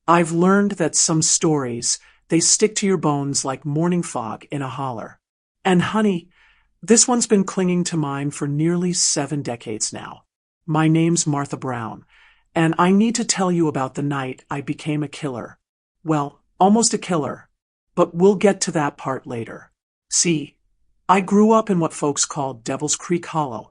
I've learned that some stories, they stick to your bones like morning fog in a holler. And honey, this one's been clinging to mine for nearly 7 decades now. My name's Martha Brown, and I need to tell you about the night I became a killer. Well, almost a killer, but we'll get to that part later. See, I grew up in what folks call Devil's Creek Hollow,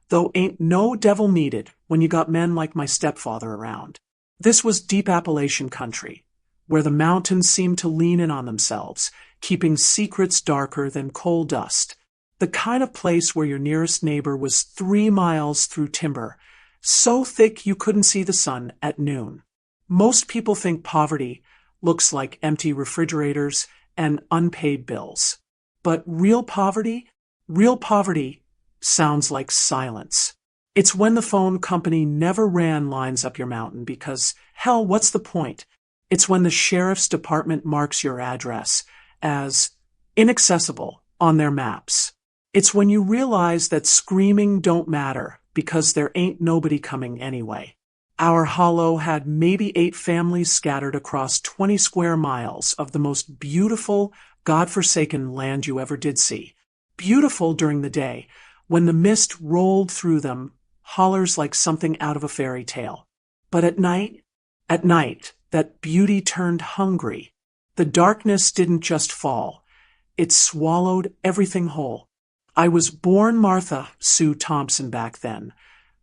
though ain't no devil needed when you got men like my stepfather around. This was deep Appalachian country, where the mountains seemed to lean in on themselves, keeping secrets darker than coal dust. The kind of place where your nearest neighbor was 3 miles through timber, so thick you couldn't see the sun at noon. Most people think poverty looks like empty refrigerators and unpaid bills. But real poverty sounds like silence. It's when the phone company never ran lines up your mountain because, hell, what's the point? It's when the sheriff's department marks your address as inaccessible on their maps. It's when you realize that screaming don't matter because there ain't nobody coming anyway. Our hollow had maybe 8 families scattered across 20 square miles of the most beautiful, godforsaken land you ever did see. Beautiful during the day, when the mist rolled through them, hollers like something out of a fairy tale. But at night, that beauty turned hungry. The darkness didn't just fall. It swallowed everything whole. I was born Martha Sue Thompson back then,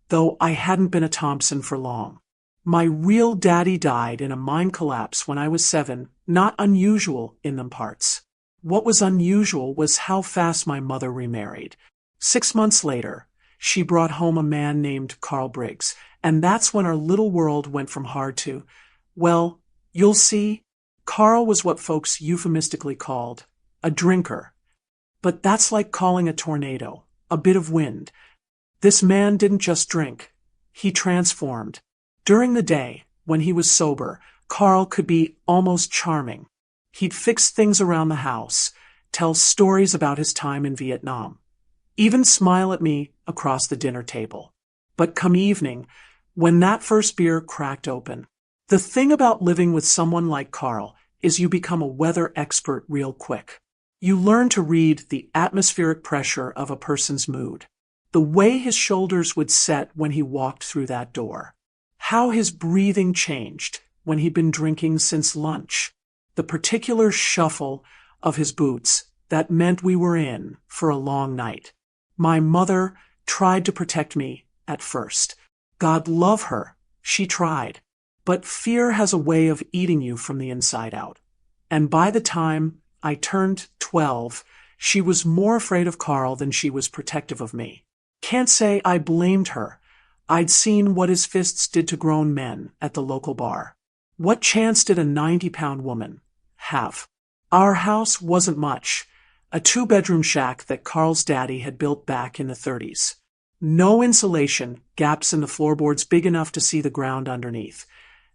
though I hadn't been a Thompson for long. My real daddy died in a mine collapse when I was 7, not unusual in them parts. What was unusual was how fast my mother remarried. 6 months later, she brought home a man named Carl Briggs, and that's when our little world went from hard to, well, you'll see, Carl was what folks euphemistically called a drinker. But that's like calling a tornado, a bit of wind. This man didn't just drink. He transformed. During the day, when he was sober, Carl could be almost charming. He'd fix things around the house, tell stories about his time in Vietnam, even smile at me across the dinner table. But come evening, when that first beer cracked open, the thing about living with someone like Carl is you become a weather expert real quick. You learn to read the atmospheric pressure of a person's mood, the way his shoulders would set when he walked through that door, how his breathing changed when he'd been drinking since lunch, the particular shuffle of his boots that meant we were in for a long night. My mother tried to protect me at first. God love her, she tried. But fear has a way of eating you from the inside out. And by the time I turned 12, she was more afraid of Carl than she was protective of me. Can't say I blamed her. I'd seen what his fists did to grown men at the local bar. What chance did a 90-pound woman have? Our house wasn't much, a 2-bedroom shack that Carl's daddy had built back in the 30s. No insulation, gaps in the floorboards big enough to see the ground underneath,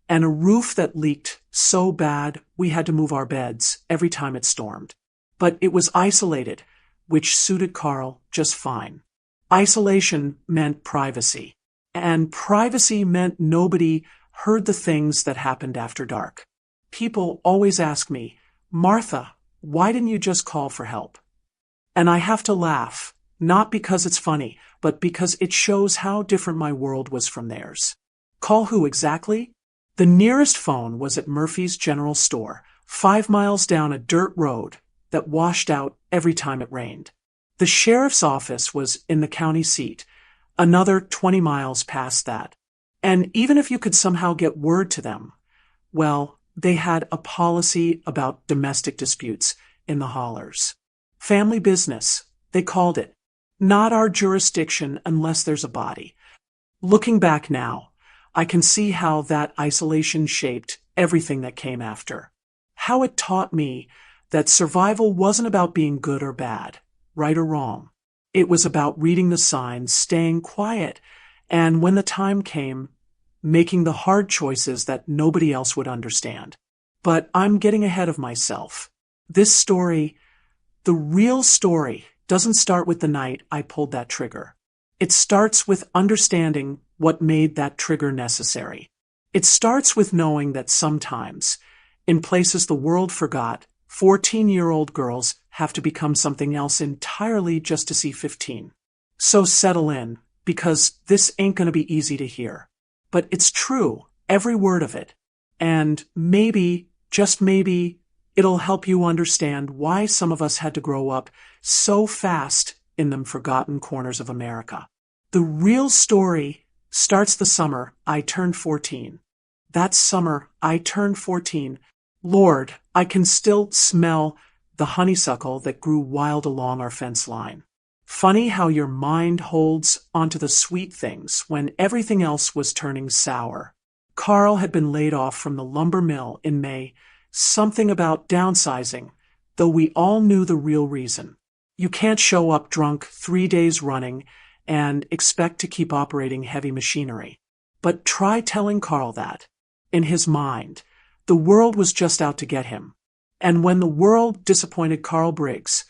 and a roof that leaked so bad we had to move our beds every time it stormed. But it was isolated, which suited Carl just fine. Isolation meant privacy, and privacy meant nobody heard the things that happened after dark. People always ask me, Martha, why didn't you just call for help? And I have to laugh, not because it's funny, but because it shows how different my world was from theirs. Call who exactly? The nearest phone was at Murphy's General Store, 5 miles down a dirt road that washed out every time it rained. The sheriff's office was in the county seat, another 20 miles past that. And even if you could somehow get word to them, well, they had a policy about domestic disputes in the hollers. Family business, they called it. Not our jurisdiction unless there's a body. Looking back now, I can see how that isolation shaped everything that came after. How it taught me that survival wasn't about being good or bad, right or wrong. It was about reading the signs, staying quiet, and when the time came, making the hard choices that nobody else would understand. But I'm getting ahead of myself. This story, the real story, doesn't start with the night I pulled that trigger. It starts with understanding what made that trigger necessary. It starts with knowing that sometimes, in places the world forgot, 14-year-old girls have to become something else entirely just to see 15. So settle in, because this ain't gonna be easy to hear. But it's true, every word of it. And maybe, just maybe, it'll help you understand why some of us had to grow up so fast in them forgotten corners of America. The real story starts the summer I turned 14. That summer I turned 14. Lord, I can still smell the honeysuckle that grew wild along our fence line. Funny how your mind holds onto the sweet things when everything else was turning sour. Carl had been laid off from the lumber mill in May, something about downsizing, though we all knew the real reason. You can't show up drunk 3 days running and expect to keep operating heavy machinery. But try telling Carl that. In his mind, the world was just out to get him. And when the world disappointed Carl Briggs,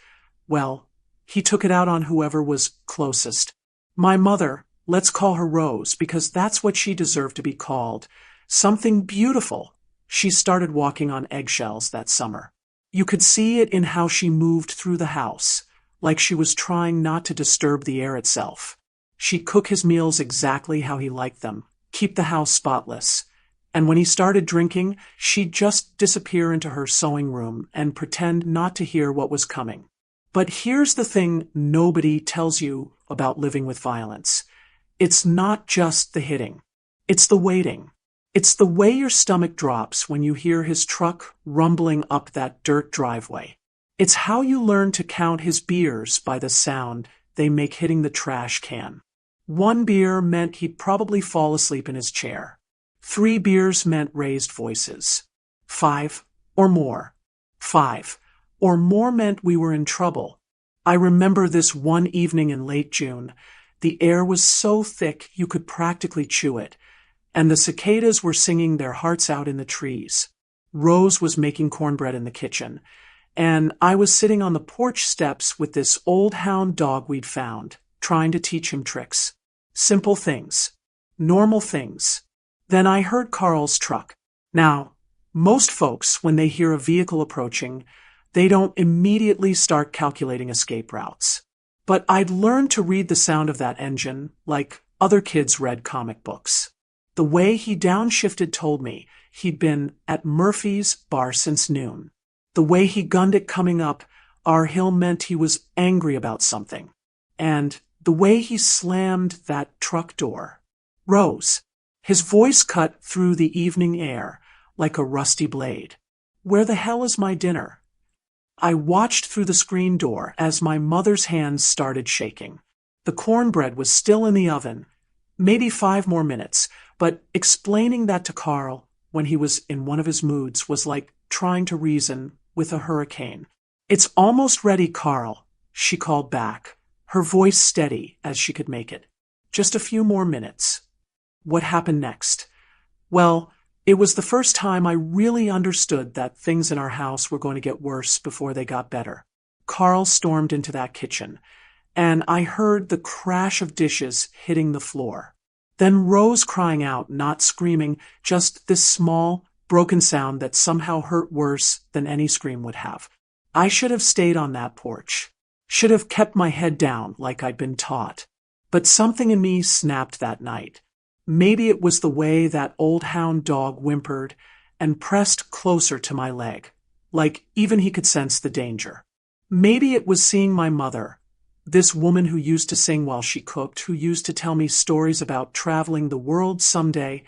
well, he took it out on whoever was closest. My mother, let's call her Rose, because that's what she deserved to be called. Something beautiful. She started walking on eggshells that summer. You could see it in how she moved through the house, like she was trying not to disturb the air itself. She'd cook his meals exactly how he liked them, keep the house spotless. And when he started drinking, she'd just disappear into her sewing room and pretend not to hear what was coming. But here's the thing nobody tells you about living with violence. It's not just the hitting. It's the waiting. It's the way your stomach drops when you hear his truck rumbling up that dirt driveway. It's how you learn to count his beers by the sound they make hitting the trash can. 1 beer meant he'd probably fall asleep in his chair. 3 beers meant raised voices. 5 or more. 5 or more meant we were in trouble. I remember this one evening in late June. The air was so thick you could practically chew it, and the cicadas were singing their hearts out in the trees. Rose was making cornbread in the kitchen, and I was sitting on the porch steps with this old hound dog we'd found, trying to teach him tricks. Simple things. Normal things. Then I heard Carl's truck. Now, most folks, when they hear a vehicle approaching, they don't immediately start calculating escape routes. But I'd learned to read the sound of that engine like other kids read comic books. The way he downshifted told me he'd been at Murphy's bar since noon. The way he gunned it coming up our hill meant he was angry about something. And the way he slammed that truck door. Rose. His voice cut through the evening air like a rusty blade. Where the hell is my dinner? I watched through the screen door as my mother's hands started shaking. The cornbread was still in the oven, maybe 5 more minutes, but explaining that to Carl when he was in one of his moods was like trying to reason with a hurricane. It's almost ready, Carl, she called back, her voice steady as she could make it. Just a few more minutes. What happened next? Well, it was the first time I really understood that things in our house were going to get worse before they got better. Carl stormed into that kitchen, and I heard the crash of dishes hitting the floor. Then Rose crying out, not screaming, just this small, broken sound that somehow hurt worse than any scream would have. I should have stayed on that porch. Should have kept my head down like I'd been taught. But something in me snapped that night. Maybe it was the way that old hound dog whimpered and pressed closer to my leg, like even he could sense the danger. Maybe it was seeing my mother, this woman who used to sing while she cooked, who used to tell me stories about traveling the world someday,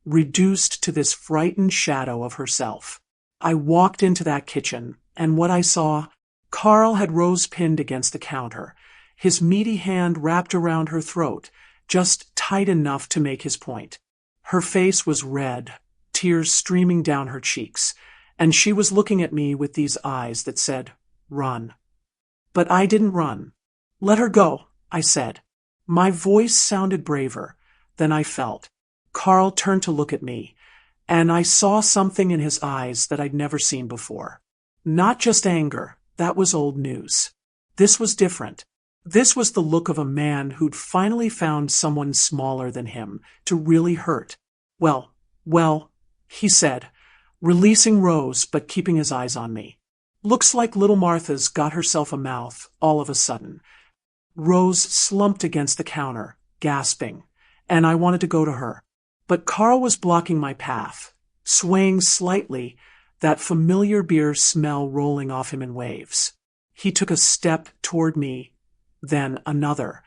reduced to this frightened shadow of herself. I walked into that kitchen, and what I saw, Carl had Rose pinned against the counter, his meaty hand wrapped around her throat, just tight enough to make his point. Her face was red, tears streaming down her cheeks, and she was looking at me with these eyes that said, "Run." But I didn't run. "Let her go," I said. My voice sounded braver than I felt. Carl turned to look at me, and I saw something in his eyes that I'd never seen before. Not just anger, that was old news. This was different. This was the look of a man who'd finally found someone smaller than him to really hurt. Well, Well, he said, releasing Rose but keeping his eyes on me. Looks like little Martha's got herself a mouth all of a sudden. Rose slumped against the counter, gasping, and I wanted to go to her. But Carl was blocking my path, swaying slightly, that familiar beer smell rolling off him in waves. He took a step toward me, then another,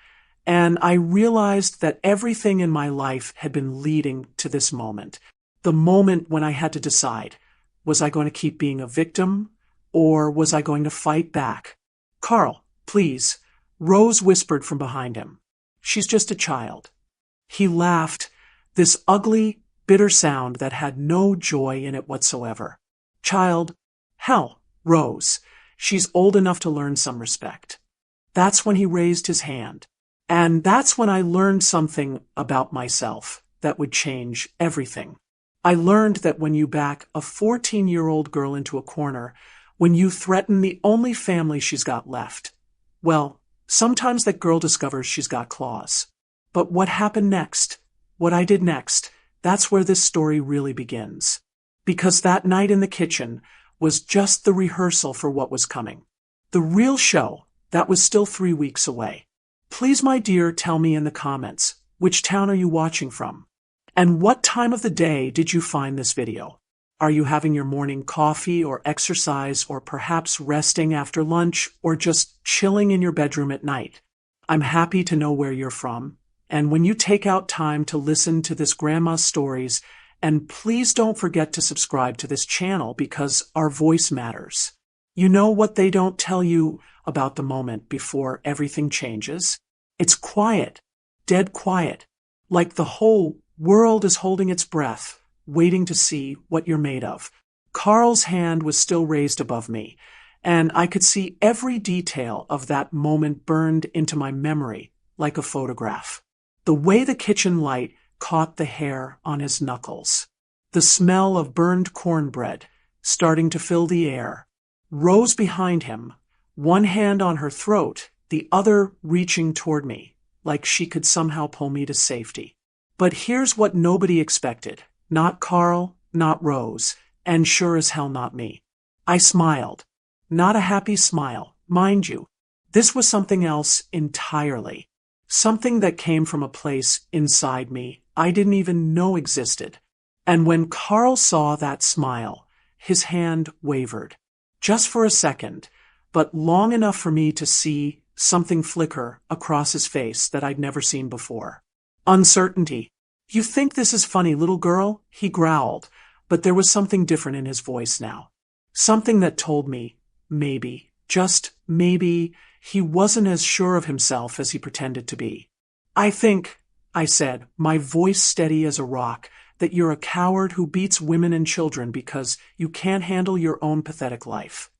and I realized that everything in my life had been leading to this moment. The moment when I had to decide, was I going to keep being a victim, or was I going to fight back? Carl, please, Rose whispered from behind him. She's just a child. He laughed, this ugly, bitter sound that had no joy in it whatsoever. Child? Hell, Rose. She's old enough to learn some respect. That's when he raised his hand. And that's when I learned something about myself that would change everything. I learned that when you back a 14-year-old girl into a corner, when you threaten the only family she's got left, well, sometimes that girl discovers she's got claws. But what happened next, what I did next, that's where this story really begins. Because that night in the kitchen was just the rehearsal for what was coming. The real show, that was still 3 weeks away. Please, my dear, tell me in the comments, which town are you watching from? And what time of the day did you find this video? Are you having your morning coffee or exercise or perhaps resting after lunch or just chilling in your bedroom at night? I'm happy to know where you're from. And when you take out time to listen to this grandma's stories, and please don't forget to subscribe to this channel because our voice matters. You know what they don't tell you about the moment before everything changes? It's quiet, dead quiet, like the whole world is holding its breath, waiting to see what you're made of. Carl's hand was still raised above me, and I could see every detail of that moment burned into my memory like a photograph. The way the kitchen light caught the hair on his knuckles, the smell of burned cornbread starting to fill the air. Rose behind him, one hand on her throat, the other reaching toward me, like she could somehow pull me to safety. But here's what nobody expected. Not Carl, not Rose, and sure as hell not me. I smiled. Not a happy smile, mind you. This was something else entirely. Something that came from a place inside me I didn't even know existed. And when Carl saw that smile, his hand wavered. Just for a second, but long enough for me to see something flicker across his face that I'd never seen before. Uncertainty. You think this is funny, little girl? He growled, but there was something different in his voice now. Something that told me, maybe, just maybe, he wasn't as sure of himself as he pretended to be. I think, I said, my voice steady as a rock, that you're a coward who beats women and children because you can't handle your own pathetic life.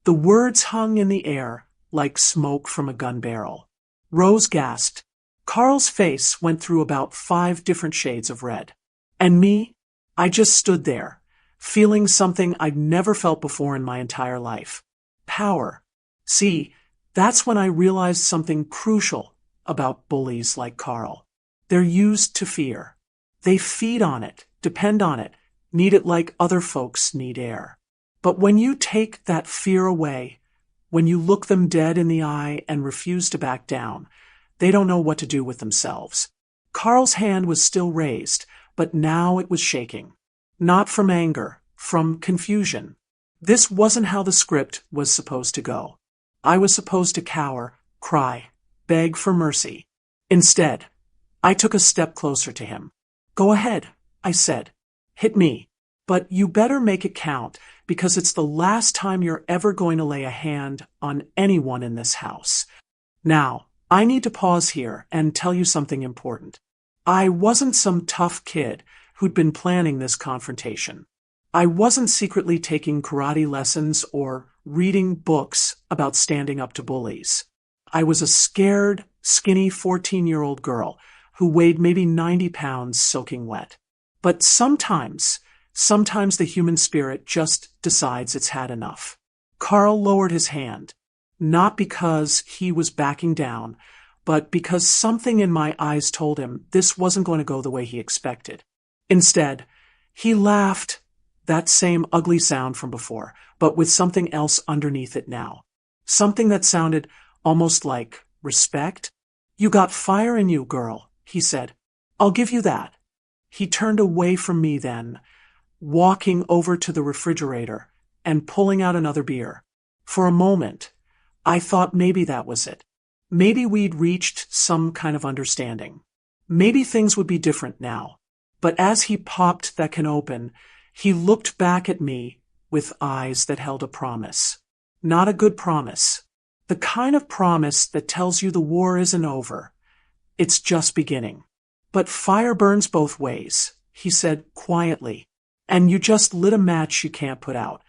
The words hung in the air like smoke from a gun barrel. Rose gasped. Carl's face went through about 5 different shades of red. And me? I just stood there, feeling something I'd never felt before in my entire life. Power. See, that's when I realized something crucial about bullies like Carl. They're used to fear. They feed on it, depend on it, need it like other folks need air. But when you take that fear away, when you look them dead in the eye and refuse to back down, they don't know what to do with themselves. Carl's hand was still raised, but now it was shaking. Not from anger, from confusion. This wasn't how the script was supposed to go. I was supposed to cower, cry, beg for mercy. Instead, I took a step closer to him. Go ahead, I said. Hit me. But you better make it count, because it's the last time you're ever going to lay a hand on anyone in this house. Now, I need to pause here and tell you something important. I wasn't some tough kid who'd been planning this confrontation. I wasn't secretly taking karate lessons or reading books about standing up to bullies. I was a scared, skinny 14-year-old girl who weighed maybe 90 pounds soaking wet. But sometimes the human spirit just decides it's had enough. Carl lowered his hand, not because he was backing down, but because something in my eyes told him this wasn't going to go the way he expected. Instead, He laughed, that same ugly sound from before, but with something else underneath it now. Something that sounded almost like respect. You got fire in you, girl, he said. I'll give you that. He turned away from me then, walking over to the refrigerator and pulling out another beer. For a moment, I thought maybe that was it. Maybe we'd reached some kind of understanding. Maybe things would be different now. But as he popped that can open, he looked back at me with eyes that held a promise. Not a good promise. The kind of promise that tells you the war isn't over. It's just beginning. But fire burns both ways, he said quietly. And you just lit a match you can't put out.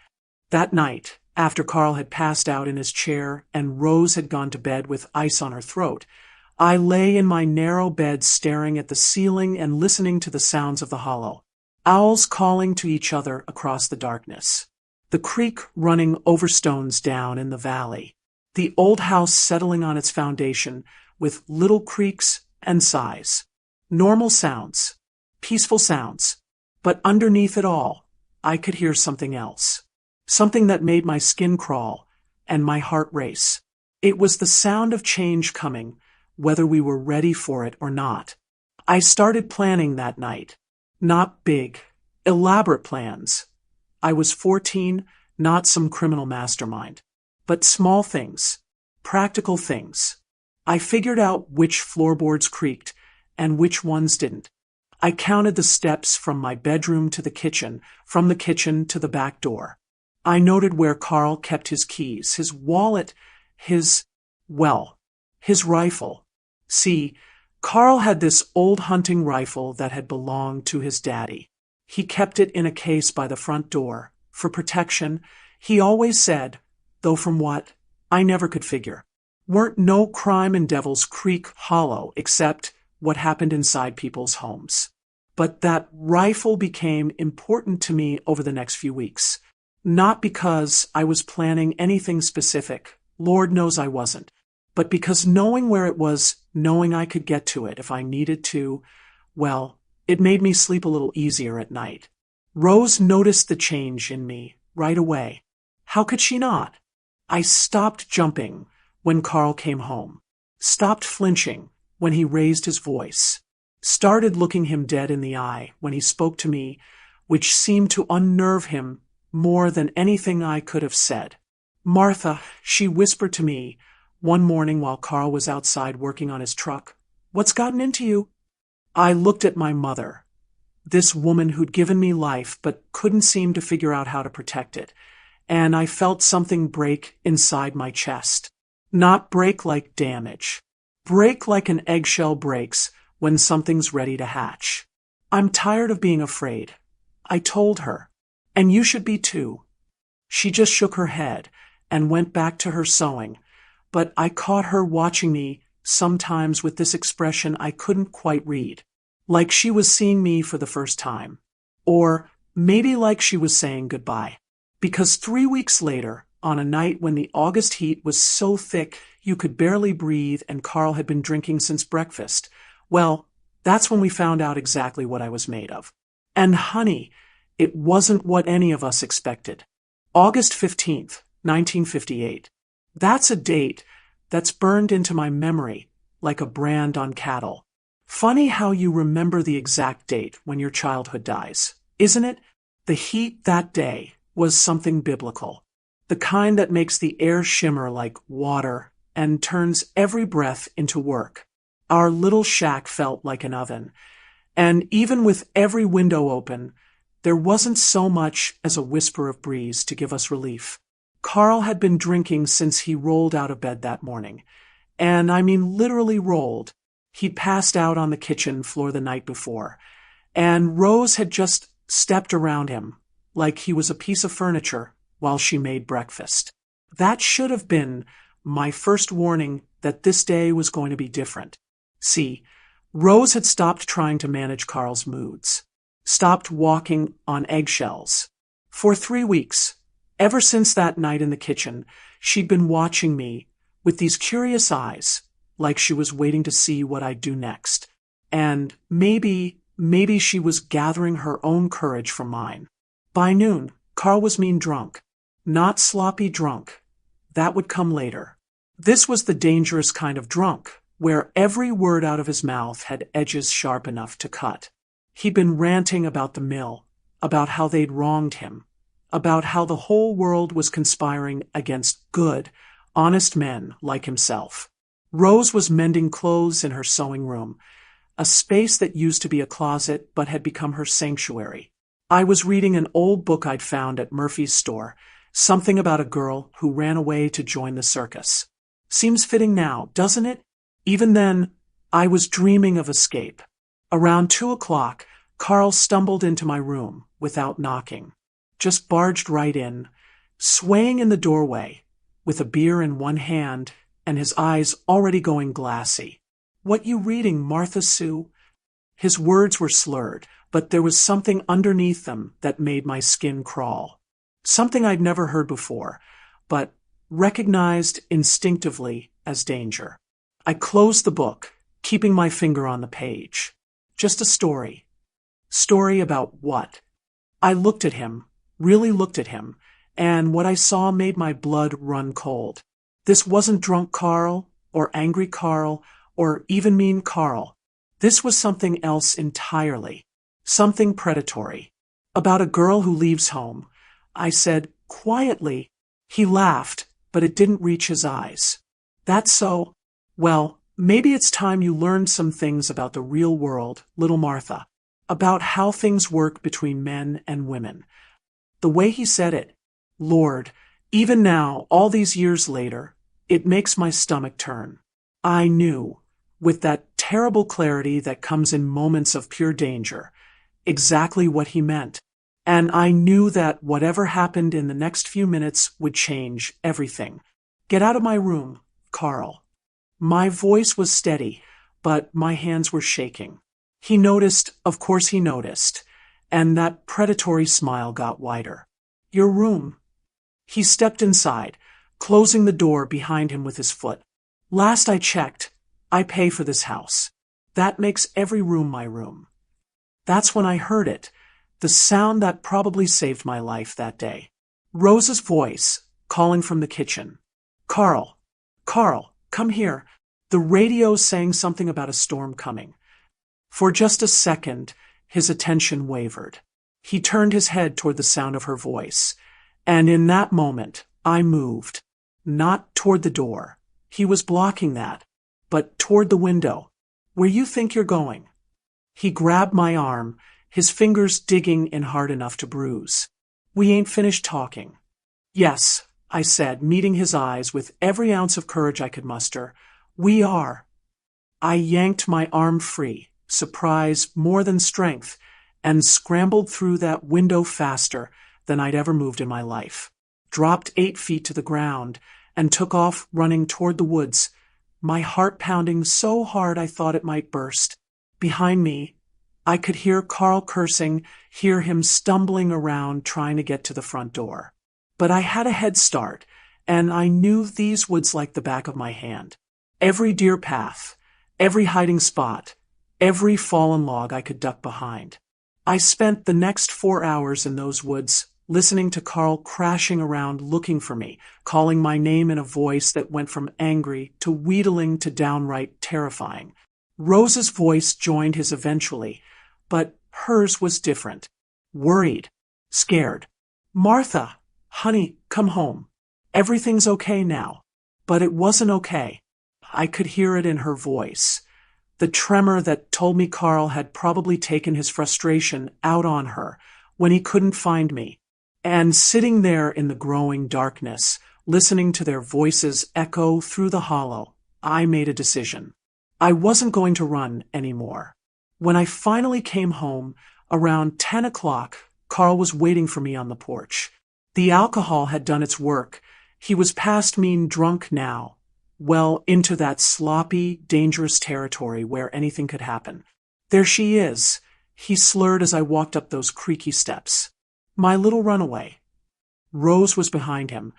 That night, after Carl had passed out in his chair and Rose had gone to bed with ice on her throat, I lay in my narrow bed staring at the ceiling and listening to the sounds of the hollow. Owls calling to each other across the darkness. The creek running over stones down in the valley. The old house settling on its foundation with little creaks and sighs. Normal sounds. Peaceful sounds. But underneath it all, I could hear something else. Something that made my skin crawl and my heart race. It was the sound of change coming, whether we were ready for it or not. I started planning that night. Not big, elaborate plans. I was 14, not some criminal mastermind. But small things. Practical things. I figured out which floorboards creaked and which ones didn't. I counted the steps from my bedroom to the kitchen, from the kitchen to the back door. I noted where Carl kept his keys, his wallet, his rifle. See, Carl had this old hunting rifle that had belonged to his daddy. He kept it in a case by the front door, for protection, he always said, though from what, I never could figure. Weren't no crime in Devil's Creek Hollow except what happened inside people's homes. But that rifle became important to me over the next few weeks. Not because I was planning anything specific, Lord knows I wasn't, but because knowing where it was, knowing I could get to it if I needed to, well, it made me sleep a little easier at night. Rose noticed the change in me right away. How could she not? I stopped jumping when Carl came home, stopped flinching when he raised his voice, started looking him dead in the eye when he spoke to me, which seemed to unnerve him more than anything I could have said. Martha, she whispered to me one morning while Carl was outside working on his truck, what's gotten into you? I looked at my mother, this woman who'd given me life but couldn't seem to figure out how to protect it, and I felt something break inside my chest. Not break like damage. Break like an eggshell breaks when something's ready to hatch. I'm tired of being afraid. I told her. And you should be too. She just shook her head and went back to her sewing, but I caught her watching me sometimes with this expression I couldn't quite read, like she was seeing me for the first time, or maybe like she was saying goodbye. Because 3 weeks later, on a night when the August heat was so thick you could barely breathe and Carl had been drinking since breakfast, well, that's when we found out exactly what I was made of. And honey, it wasn't what any of us expected. August 15th, 1958. That's a date that's burned into my memory like a brand on cattle. Funny how you remember the exact date when your childhood dies, isn't it? The heat that day was something biblical. The kind that makes the air shimmer like water and turns every breath into work. Our little shack felt like an oven. And even with every window open, there wasn't so much as a whisper of breeze to give us relief. Carl had been drinking since he rolled out of bed that morning. And I mean literally rolled. He'd passed out on the kitchen floor the night before. And Rose had just stepped around him like he was a piece of furniture while she made breakfast. That should have been my first warning that this day was going to be different. See, Rose had stopped trying to manage Carl's moods. Stopped walking on eggshells. For 3 weeks, ever since that night in the kitchen, she'd been watching me with these curious eyes, like she was waiting to see what I'd do next. And maybe maybe she was gathering her own courage from mine. By noon, Carl was mean drunk. Not sloppy drunk. That would come later. This was the dangerous kind of drunk, where every word out of his mouth had edges sharp enough to cut. He'd been ranting about the mill, about how they'd wronged him, about how the whole world was conspiring against good, honest men like himself. Rose was mending clothes in her sewing room, a space that used to be a closet but had become her sanctuary. I was reading an old book I'd found at Murphy's store, something about a girl who ran away to join the circus. Seems fitting now, doesn't it? Even then, I was dreaming of escape. Around 2 o'clock, Carl stumbled into my room without knocking. Just barged right in, swaying in the doorway, with a beer in one hand and his eyes already going glassy. "What you reading, Martha Sue?" His words were slurred, but there was something underneath them that made my skin crawl. Something I'd never heard before, but recognized instinctively as danger. I closed the book, keeping my finger on the page. Just a story. Story about what? I looked at him, really looked at him, and what I saw made my blood run cold. This wasn't drunk Carl, or angry Carl, or even mean Carl. This was something else entirely. Something predatory. About a girl who leaves home. I said, quietly. He laughed, but it didn't reach his eyes. "That's so. Well, maybe it's time you learned some things about the real world, little Martha. About how things work between men and women." The way he said it, Lord, even now, all these years later, it makes my stomach turn. I knew, with that terrible clarity that comes in moments of pure danger, exactly what he meant. And I knew that whatever happened in the next few minutes would change everything. "Get out of my room, Carl." My voice was steady, but my hands were shaking. He noticed, of course he noticed, and that predatory smile got wider. "Your room." He stepped inside, closing the door behind him with his foot. "Last I checked, I pay for this house. That makes every room my room." That's when I heard it, the sound that probably saved my life that day. Rose's voice, calling from the kitchen. "Carl, Carl, come here." The radio saying something about a storm coming. For just a second, his attention wavered. He turned his head toward the sound of her voice, and in that moment, I moved. Not toward the door. He was blocking that, but toward the window. "Where you think you're going?" He grabbed my arm, his fingers digging in hard enough to bruise. "We ain't finished talking." "Yes," I said, meeting his eyes with every ounce of courage I could muster. "We are." I yanked my arm free, surprise more than strength, and scrambled through that window faster than I'd ever moved in my life. Dropped 8 feet to the ground and took off running toward the woods, my heart pounding so hard I thought it might burst. Behind me, I could hear Carl cursing, hear him stumbling around trying to get to the front door. But I had a head start, and I knew these woods like the back of my hand. Every deer path, every hiding spot, every fallen log I could duck behind. I spent the next 4 hours in those woods, listening to Carl crashing around looking for me, calling my name in a voice that went from angry to wheedling to downright terrifying. Rose's voice joined his eventually, but hers was different. Worried, scared. "Martha, honey, come home. Everything's okay now." But it wasn't okay. I could hear it in her voice. The tremor that told me Carl had probably taken his frustration out on her when he couldn't find me. And sitting there in the growing darkness, listening to their voices echo through the hollow, I made a decision. I wasn't going to run anymore. When I finally came home, around 10 o'clock, Carl was waiting for me on the porch. The alcohol had done its work. He was past mean drunk now, well into that sloppy, dangerous territory where anything could happen. "There she is," he slurred as I walked up those creaky steps. "My little runaway." Rose was behind him,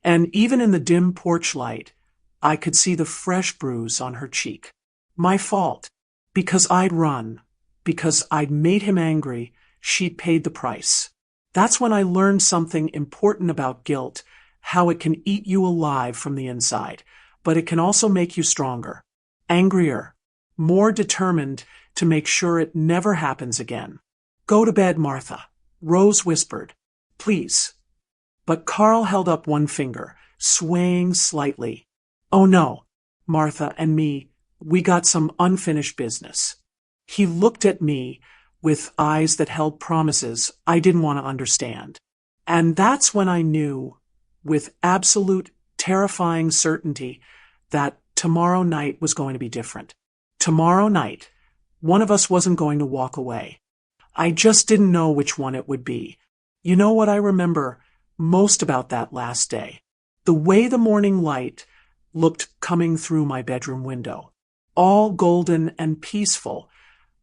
and even in the dim porch light, I could see the fresh bruise on her cheek. My fault, because I'd run. because I'd made him angry, she'd paid the price. That's when I learned something important about guilt, how it can eat you alive from the inside, but it can also make you stronger, angrier, more determined to make sure it never happens again. Go to bed, Martha, Rose whispered. Please. But Carl held up one finger, swaying slightly. Oh no, Martha and me, we got some unfinished business. He looked at me with eyes that held promises I didn't want to understand. And that's when I knew, with absolute terrifying certainty, that tomorrow night was going to be different. Tomorrow night, one of us wasn't going to walk away. I just didn't know which one it would be. You know what I remember most about that last day? The way the morning light looked coming through my bedroom window. All golden and peaceful,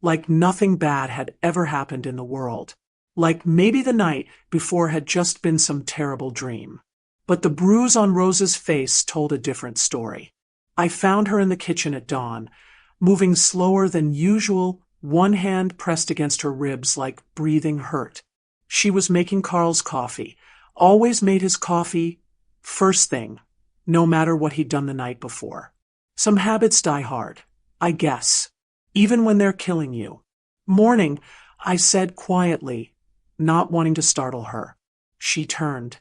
like nothing bad had ever happened in the world. Like maybe the night before had just been some terrible dream. But the bruise on Rose's face told a different story. I found her in the kitchen at dawn, moving slower than usual, one hand pressed against her ribs like breathing hurt. She was making Carl's coffee, always made his coffee first thing, no matter what he'd done the night before. Some habits die hard, I guess, even when they're killing you. Morning, I said quietly, not wanting to startle her. She turned,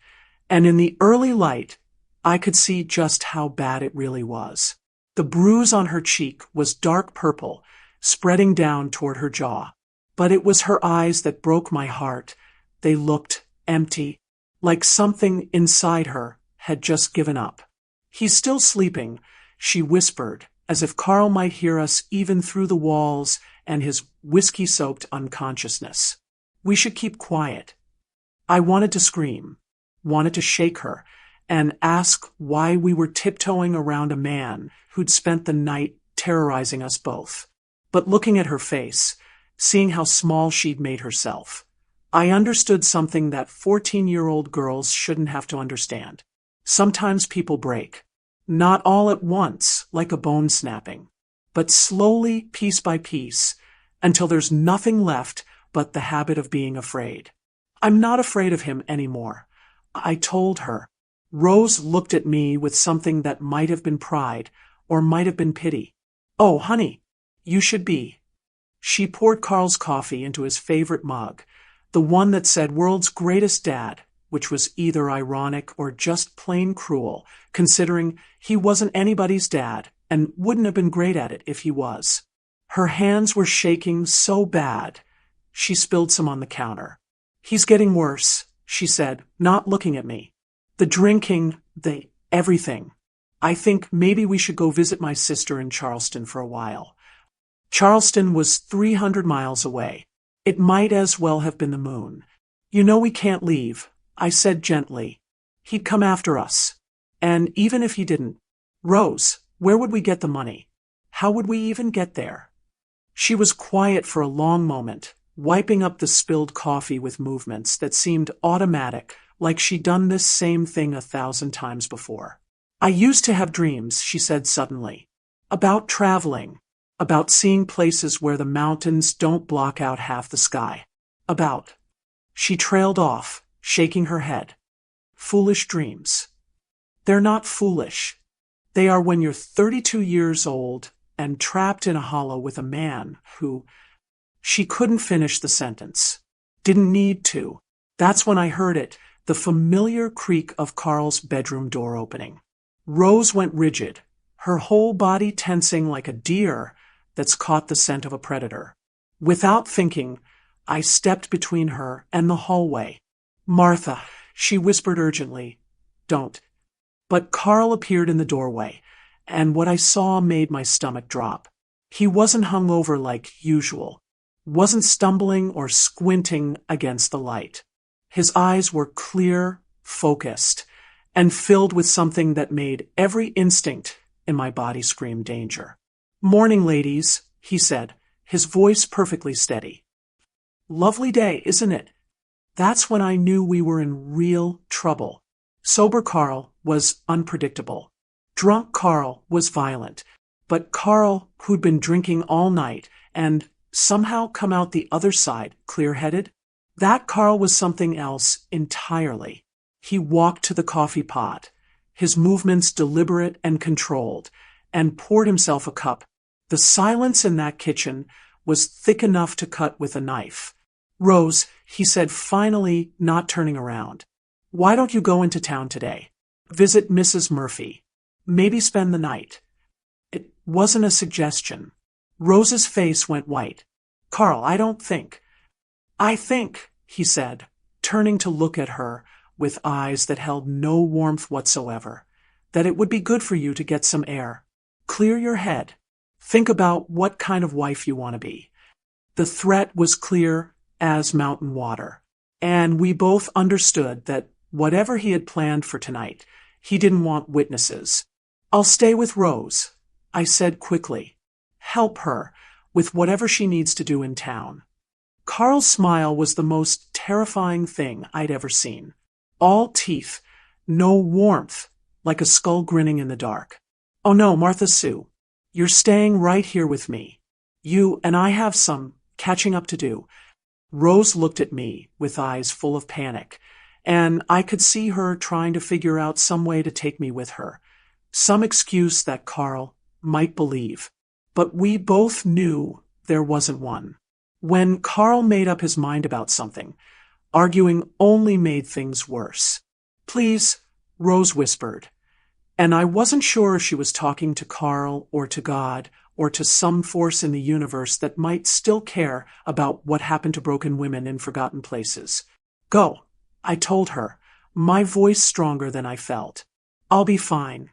and in the early light, I could see just how bad it really was. The bruise on her cheek was dark purple, spreading down toward her jaw. But it was her eyes that broke my heart. They looked empty, like something inside her had just given up. He's still sleeping, she whispered, as if Carl might hear us even through the walls and his whiskey-soaked unconsciousness. We should keep quiet. I wanted to scream, wanted to shake her, and ask why we were tiptoeing around a man who'd spent the night terrorizing us both. But looking at her face, seeing how small she'd made herself, I understood something that 14-year-old girls shouldn't have to understand. Sometimes people break. Not all at once, like a bone snapping, but slowly, piece by piece, until there's nothing left but the habit of being afraid. I'm not afraid of him anymore, I told her. Rose looked at me with something that might have been pride, or might have been pity. Oh, honey, you should be. She poured Carl's coffee into his favorite mug, the one that said world's greatest dad, which was either ironic or just plain cruel, considering he wasn't anybody's dad and wouldn't have been great at it if he was. Her hands were shaking so bad, she spilled some on the counter. He's getting worse, she said, not looking at me. The drinking, everything. I think maybe we should go visit my sister in Charleston for a while. Charleston was 300 miles away. It might as well have been the moon. You know we can't leave, I said gently. He'd come after us. And even if he didn't, Rose, where would we get the money? How would we even get there? She was quiet for a long moment, wiping up the spilled coffee with movements that seemed automatic, like she'd done this same thing 1,000 times before. I used to have dreams, she said suddenly, about traveling, about seeing places where the mountains don't block out half the sky. She trailed off, shaking her head. Foolish dreams. They're not foolish. They are when you're 32 years old and trapped in a hollow with a man who... She couldn't finish the sentence. Didn't need to. That's when I heard it, the familiar creak of Carl's bedroom door opening. Rose went rigid, her whole body tensing like a deer that's caught the scent of a predator. Without thinking, I stepped between her and the hallway. Martha, she whispered urgently, don't. But Carl appeared in the doorway, and what I saw made my stomach drop. He wasn't hungover like usual, wasn't stumbling or squinting against the light. His eyes were clear, focused, and filled with something that made every instinct in my body scream danger. Morning, ladies, he said, his voice perfectly steady. Lovely day, isn't it? That's when I knew we were in real trouble. Sober Carl was unpredictable. Drunk Carl was violent. But Carl, who'd been drinking all night and somehow come out the other side, clear-headed? That Carl was something else entirely. He walked to the coffee pot, his movements deliberate and controlled, and poured himself a cup. The silence in that kitchen was thick enough to cut with a knife. "Rose," he said, finally not turning around, "why don't you go into town today? Visit Mrs. Murphy. Maybe spend the night." It wasn't a suggestion. Rose's face went white. "Carl, I don't think." "I think," he said, turning to look at her with eyes that held no warmth whatsoever, "that it would be good for you to get some air. Clear your head. Think about what kind of wife you want to be." The threat was clear as mountain water, and we both understood that whatever he had planned for tonight, he didn't want witnesses. "I'll stay with Rose," I said quickly. "Help her with whatever she needs to do in town." Carl's smile was the most terrifying thing I'd ever seen. All teeth, no warmth, like a skull grinning in the dark. "Oh no, Martha Sue, you're staying right here with me. You and I have some catching up to do." Rose looked at me with eyes full of panic, and I could see her trying to figure out some way to take me with her, some excuse that Carl might believe. But we both knew there wasn't one. When Carl made up his mind about something, arguing only made things worse. "Please," Rose whispered, and I wasn't sure if she was talking to Carl or to God or to some force in the universe that might still care about what happened to broken women in forgotten places. "Go," I told her, my voice stronger than I felt. "I'll be fine."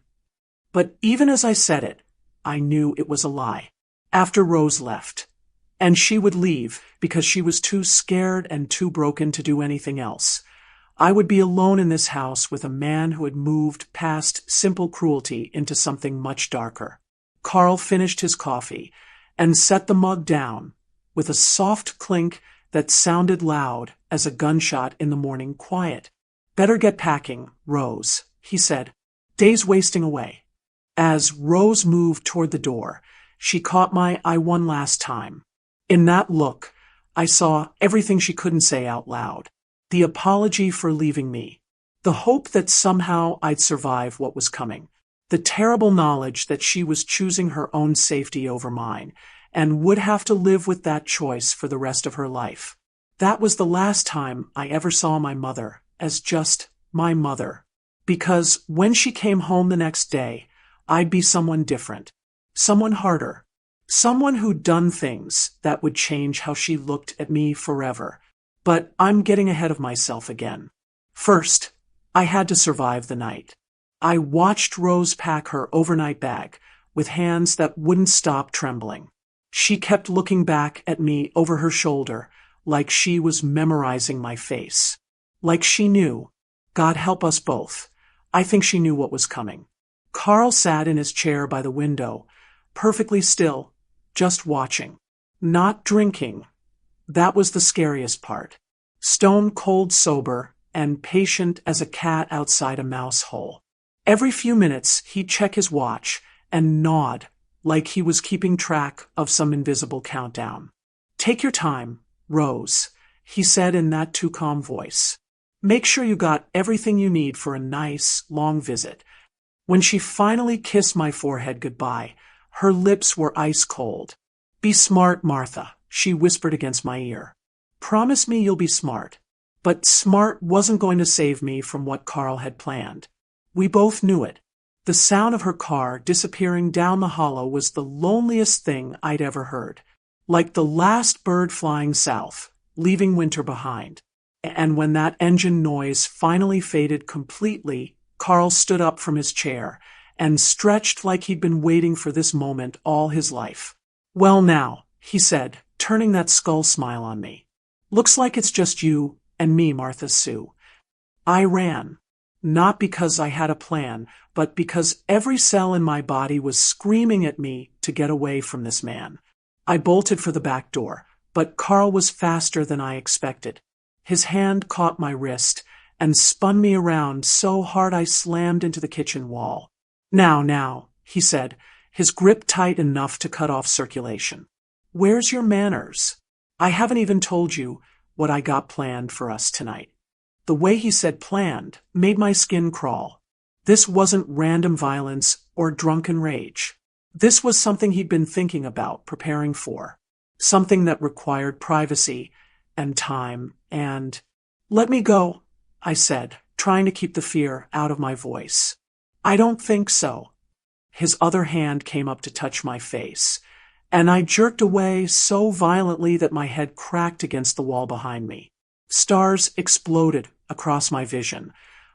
But even as I said it, I knew it was a lie. After Rose left, and she would leave because she was too scared and too broken to do anything else, I would be alone in this house with a man who had moved past simple cruelty into something much darker. Carl finished his coffee and set the mug down with a soft clink that sounded loud as a gunshot in the morning quiet. "Better get packing, Rose," he said. "Day's wasting away." As Rose moved toward the door, she caught my eye one last time. In that look, I saw everything she couldn't say out loud. The apology for leaving me. The hope that somehow I'd survive what was coming. The terrible knowledge that she was choosing her own safety over mine, and would have to live with that choice for the rest of her life. That was the last time I ever saw my mother as just my mother. Because when she came home the next day, I'd be someone different. Someone harder. Someone who'd done things that would change how she looked at me forever. But I'm getting ahead of myself again. First, I had to survive the night. I watched Rose pack her overnight bag with hands that wouldn't stop trembling. She kept looking back at me over her shoulder like she was memorizing my face. Like she knew. God help us both. I think she knew what was coming. Carl sat in his chair by the window, perfectly still, just watching. Not drinking. That was the scariest part. Stone cold sober and patient as a cat outside a mouse hole. Every few minutes he'd check his watch and nod like he was keeping track of some invisible countdown. "Take your time, Rose," he said in that too calm voice. "Make sure you got everything you need for a nice, long visit." When she finally kissed my forehead goodbye, her lips were ice cold. "Be smart, Martha," she whispered against my ear. "Promise me you'll be smart." But smart wasn't going to save me from what Carl had planned. We both knew it. The sound of her car disappearing down the hollow was the loneliest thing I'd ever heard. Like the last bird flying south, leaving winter behind. And when that engine noise finally faded completely, Carl stood up from his chair and stretched like he'd been waiting for this moment all his life. "Well now," he said, turning that skull smile on me. "Looks like it's just you and me, Martha Sue." I ran. Not because I had a plan, but because every cell in my body was screaming at me to get away from this man. I bolted for the back door, but Carl was faster than I expected. His hand caught my wrist and spun me around so hard I slammed into the kitchen wall. Now, he said, his grip tight enough to cut off circulation. Where's your manners? I haven't even told you what I got planned for us tonight. The way he said planned made my skin crawl. This wasn't random violence or drunken rage. This was something he'd been thinking about, preparing for. Something that required privacy and time and… "Let me go," I said, trying to keep the fear out of my voice. "I don't think so." His other hand came up to touch my face, and I jerked away so violently that my head cracked against the wall behind me. Stars exploded across my vision,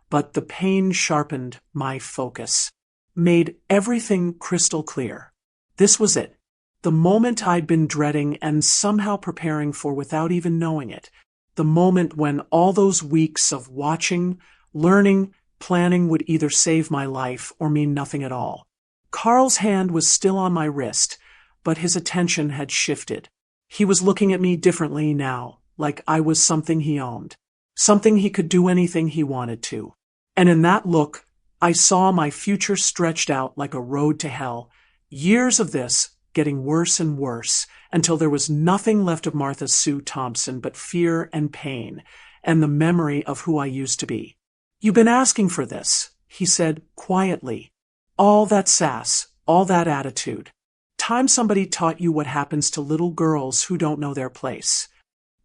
but the pain sharpened my focus, made everything crystal clear. This was it. The moment I'd been dreading and somehow preparing for without even knowing it. The moment when all those weeks of watching, learning, planning would either save my life or mean nothing at all. Carl's hand was still on my wrist, but his attention had shifted. He was looking at me differently now, like I was something he owned, something he could do anything he wanted to. And in that look, I saw my future stretched out like a road to hell. Years of this, getting worse and worse, until there was nothing left of Martha Sue Thompson but fear and pain, and the memory of who I used to be. "You've been asking for this," he said quietly. "All that sass, all that attitude. Time somebody taught you what happens to little girls who don't know their place."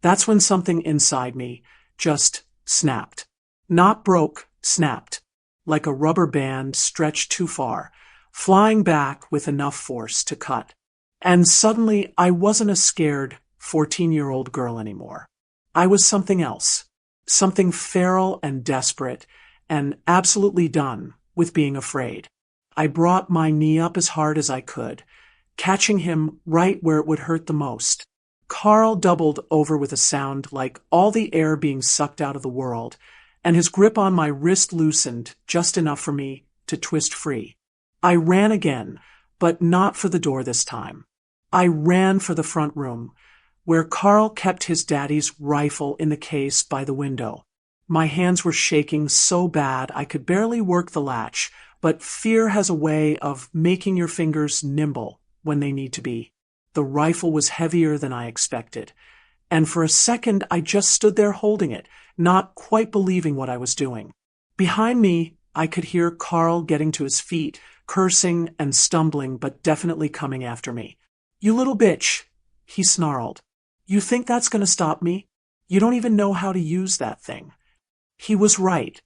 That's when something inside me just snapped. Not broke, snapped. Like a rubber band stretched too far, flying back with enough force to cut. And suddenly I wasn't a scared 14-year-old girl anymore. I was something else. Something feral and desperate, and absolutely done with being afraid. I brought my knee up as hard as I could, catching him right where it would hurt the most. Carl doubled over with a sound like all the air being sucked out of the world, and his grip on my wrist loosened just enough for me to twist free. I ran again, but not for the door this time. I ran for the front room, where Carl kept his daddy's rifle in the case by the window. My hands were shaking so bad I could barely work the latch, but fear has a way of making your fingers nimble when they need to be. The rifle was heavier than I expected, and for a second I just stood there holding it, not quite believing what I was doing. Behind me, I could hear Carl getting to his feet, cursing and stumbling, but definitely coming after me. "You little bitch," he snarled. "You think that's going to stop me? You don't even know how to use that thing." He was right.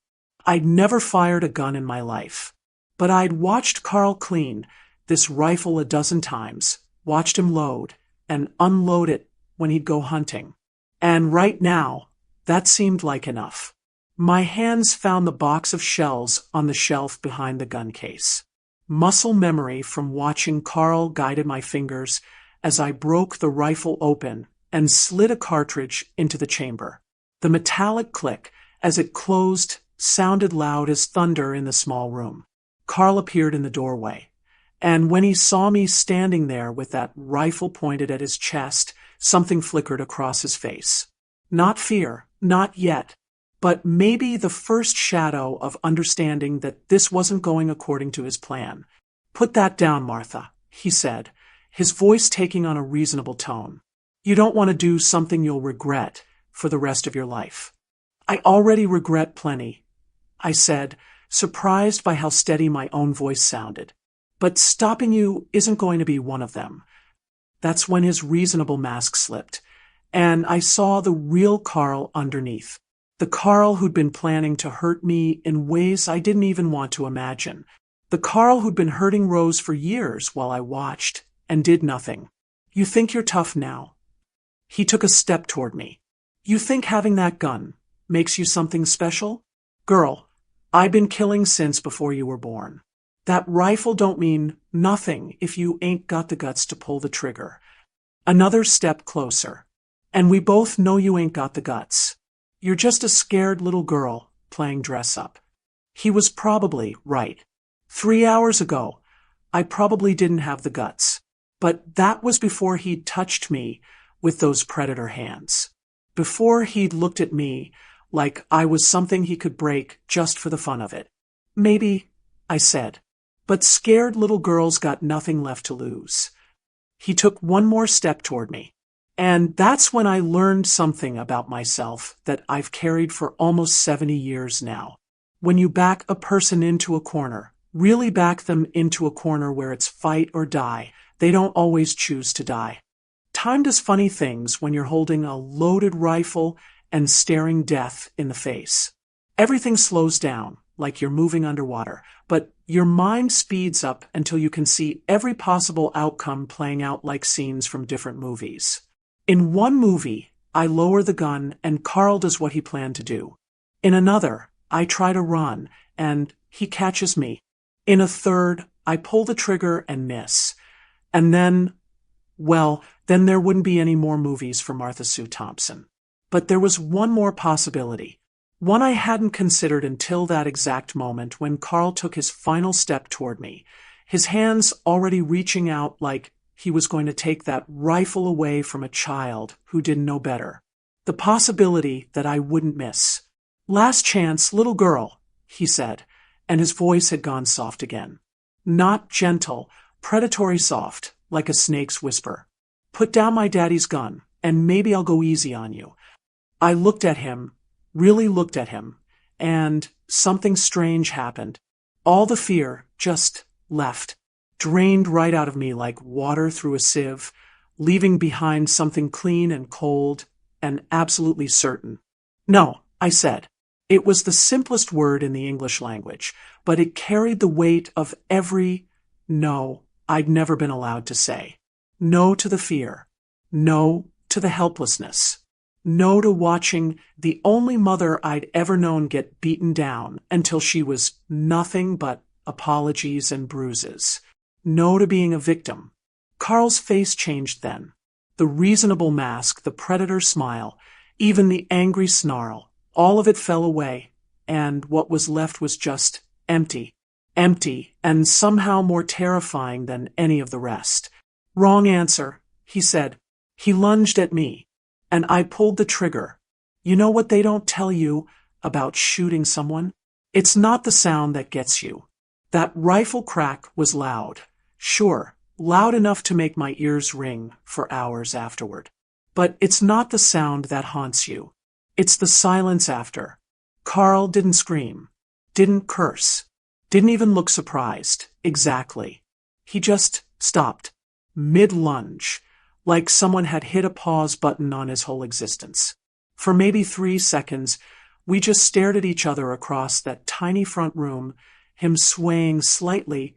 I'd never fired a gun in my life, but I'd watched Carl clean this rifle a dozen times, watched him load and unload it when he'd go hunting. And right now, that seemed like enough. My hands found the box of shells on the shelf behind the gun case. Muscle memory from watching Carl guided my fingers as I broke the rifle open and slid a cartridge into the chamber. The metallic click as it closed sounded loud as thunder in the small room. Carl appeared in the doorway, and when he saw me standing there with that rifle pointed at his chest, something flickered across his face. Not fear, not yet, but maybe the first shadow of understanding that this wasn't going according to his plan. "Put that down, Martha," he said, his voice taking on a reasonable tone. "You don't want to do something you'll regret for the rest of your life." "I already regret plenty," I said, surprised by how steady my own voice sounded. "But stopping you isn't going to be one of them." That's when his reasonable mask slipped, and I saw the real Carl underneath. The Carl who'd been planning to hurt me in ways I didn't even want to imagine. The Carl who'd been hurting Rose for years while I watched and did nothing. "You think you're tough now?" He took a step toward me. "You think having that gun makes you something special? Girl, I've been killing since before you were born. That rifle don't mean nothing if you ain't got the guts to pull the trigger." Another step closer. "And we both know you ain't got the guts. You're just a scared little girl playing dress up." He was probably right. 3 hours ago, I probably didn't have the guts. But that was before he'd touched me with those predator hands. Before he'd looked at me like I was something he could break just for the fun of it. "Maybe," I said, "but scared little girls got nothing left to lose." He took one more step toward me. And that's when I learned something about myself that I've carried for almost 70 years now. When you back a person into a corner, really back them into a corner where it's fight or die, they don't always choose to die. Time does funny things when you're holding a loaded rifle and staring death in the face. Everything slows down, like you're moving underwater, but your mind speeds up until you can see every possible outcome playing out like scenes from different movies. In one movie, I lower the gun and Carl does what he planned to do. In another, I try to run and he catches me. In a third, I pull the trigger and miss. And then, well, then there wouldn't be any more movies for Martha Sue Thompson. But there was one more possibility. One I hadn't considered until that exact moment when Carl took his final step toward me, his hands already reaching out like he was going to take that rifle away from a child who didn't know better. The possibility that I wouldn't miss. "Last chance, little girl," he said, and his voice had gone soft again. Not gentle, predatory soft, like a snake's whisper. "Put down my daddy's gun, and maybe I'll go easy on you." I looked at him, really looked at him, and something strange happened. All the fear just left, drained right out of me like water through a sieve, leaving behind something clean and cold and absolutely certain. "No," I said. It was the simplest word in the English language, but it carried the weight of every no I'd never been allowed to say. No to the fear. No to the helplessness. No to watching the only mother I'd ever known get beaten down until she was nothing but apologies and bruises. No to being a victim. Carl's face changed then. The reasonable mask, the predator smile, even the angry snarl, all of it fell away, and what was left was just empty. Empty, and somehow more terrifying than any of the rest. "Wrong answer," he said. He lunged at me, and I pulled the trigger. You know what they don't tell you about shooting someone? It's not the sound that gets you. That rifle crack was loud. Sure, loud enough to make my ears ring for hours afterward. But it's not the sound that haunts you. It's the silence after. Carl didn't scream, didn't curse, didn't even look surprised. Exactly. He just stopped, mid-lunge, like someone had hit a pause button on his whole existence. For maybe 3 seconds, we just stared at each other across that tiny front room, him swaying slightly,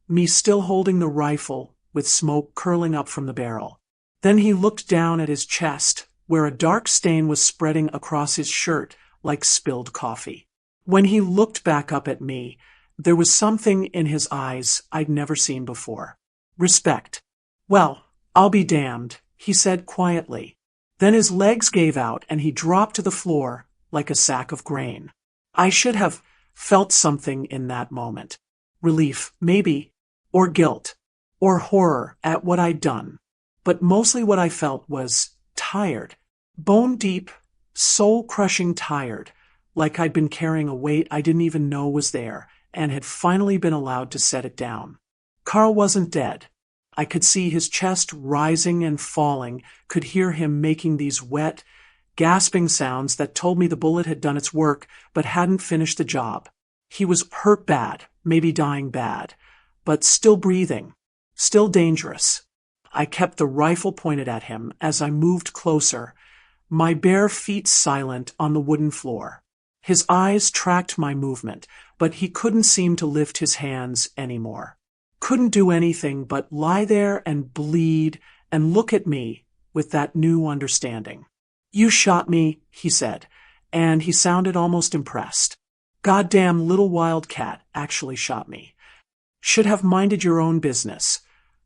me still holding the rifle with smoke curling up from the barrel. Then he looked down at his chest, where a dark stain was spreading across his shirt like spilled coffee. When he looked back up at me, there was something in his eyes I'd never seen before. Respect. "Well, I'll be damned," he said quietly. Then his legs gave out and he dropped to the floor like a sack of grain. I should have felt something in that moment. Relief, maybe, or guilt, or horror at what I'd done. But mostly what I felt was tired. Bone deep, soul-crushing tired, like I'd been carrying a weight I didn't even know was there and had finally been allowed to set it down. Carl wasn't dead. I could see his chest rising and falling, could hear him making these wet, gasping sounds that told me the bullet had done its work but hadn't finished the job. He was hurt bad, maybe dying bad, but still breathing, still dangerous. I kept the rifle pointed at him as I moved closer, my bare feet silent on the wooden floor. His eyes tracked my movement, but he couldn't seem to lift his hands anymore. Couldn't do anything but lie there and bleed and look at me with that new understanding. "You shot me," he said, and he sounded almost impressed. "Goddamn little wildcat actually shot me. Should have minded your own business,"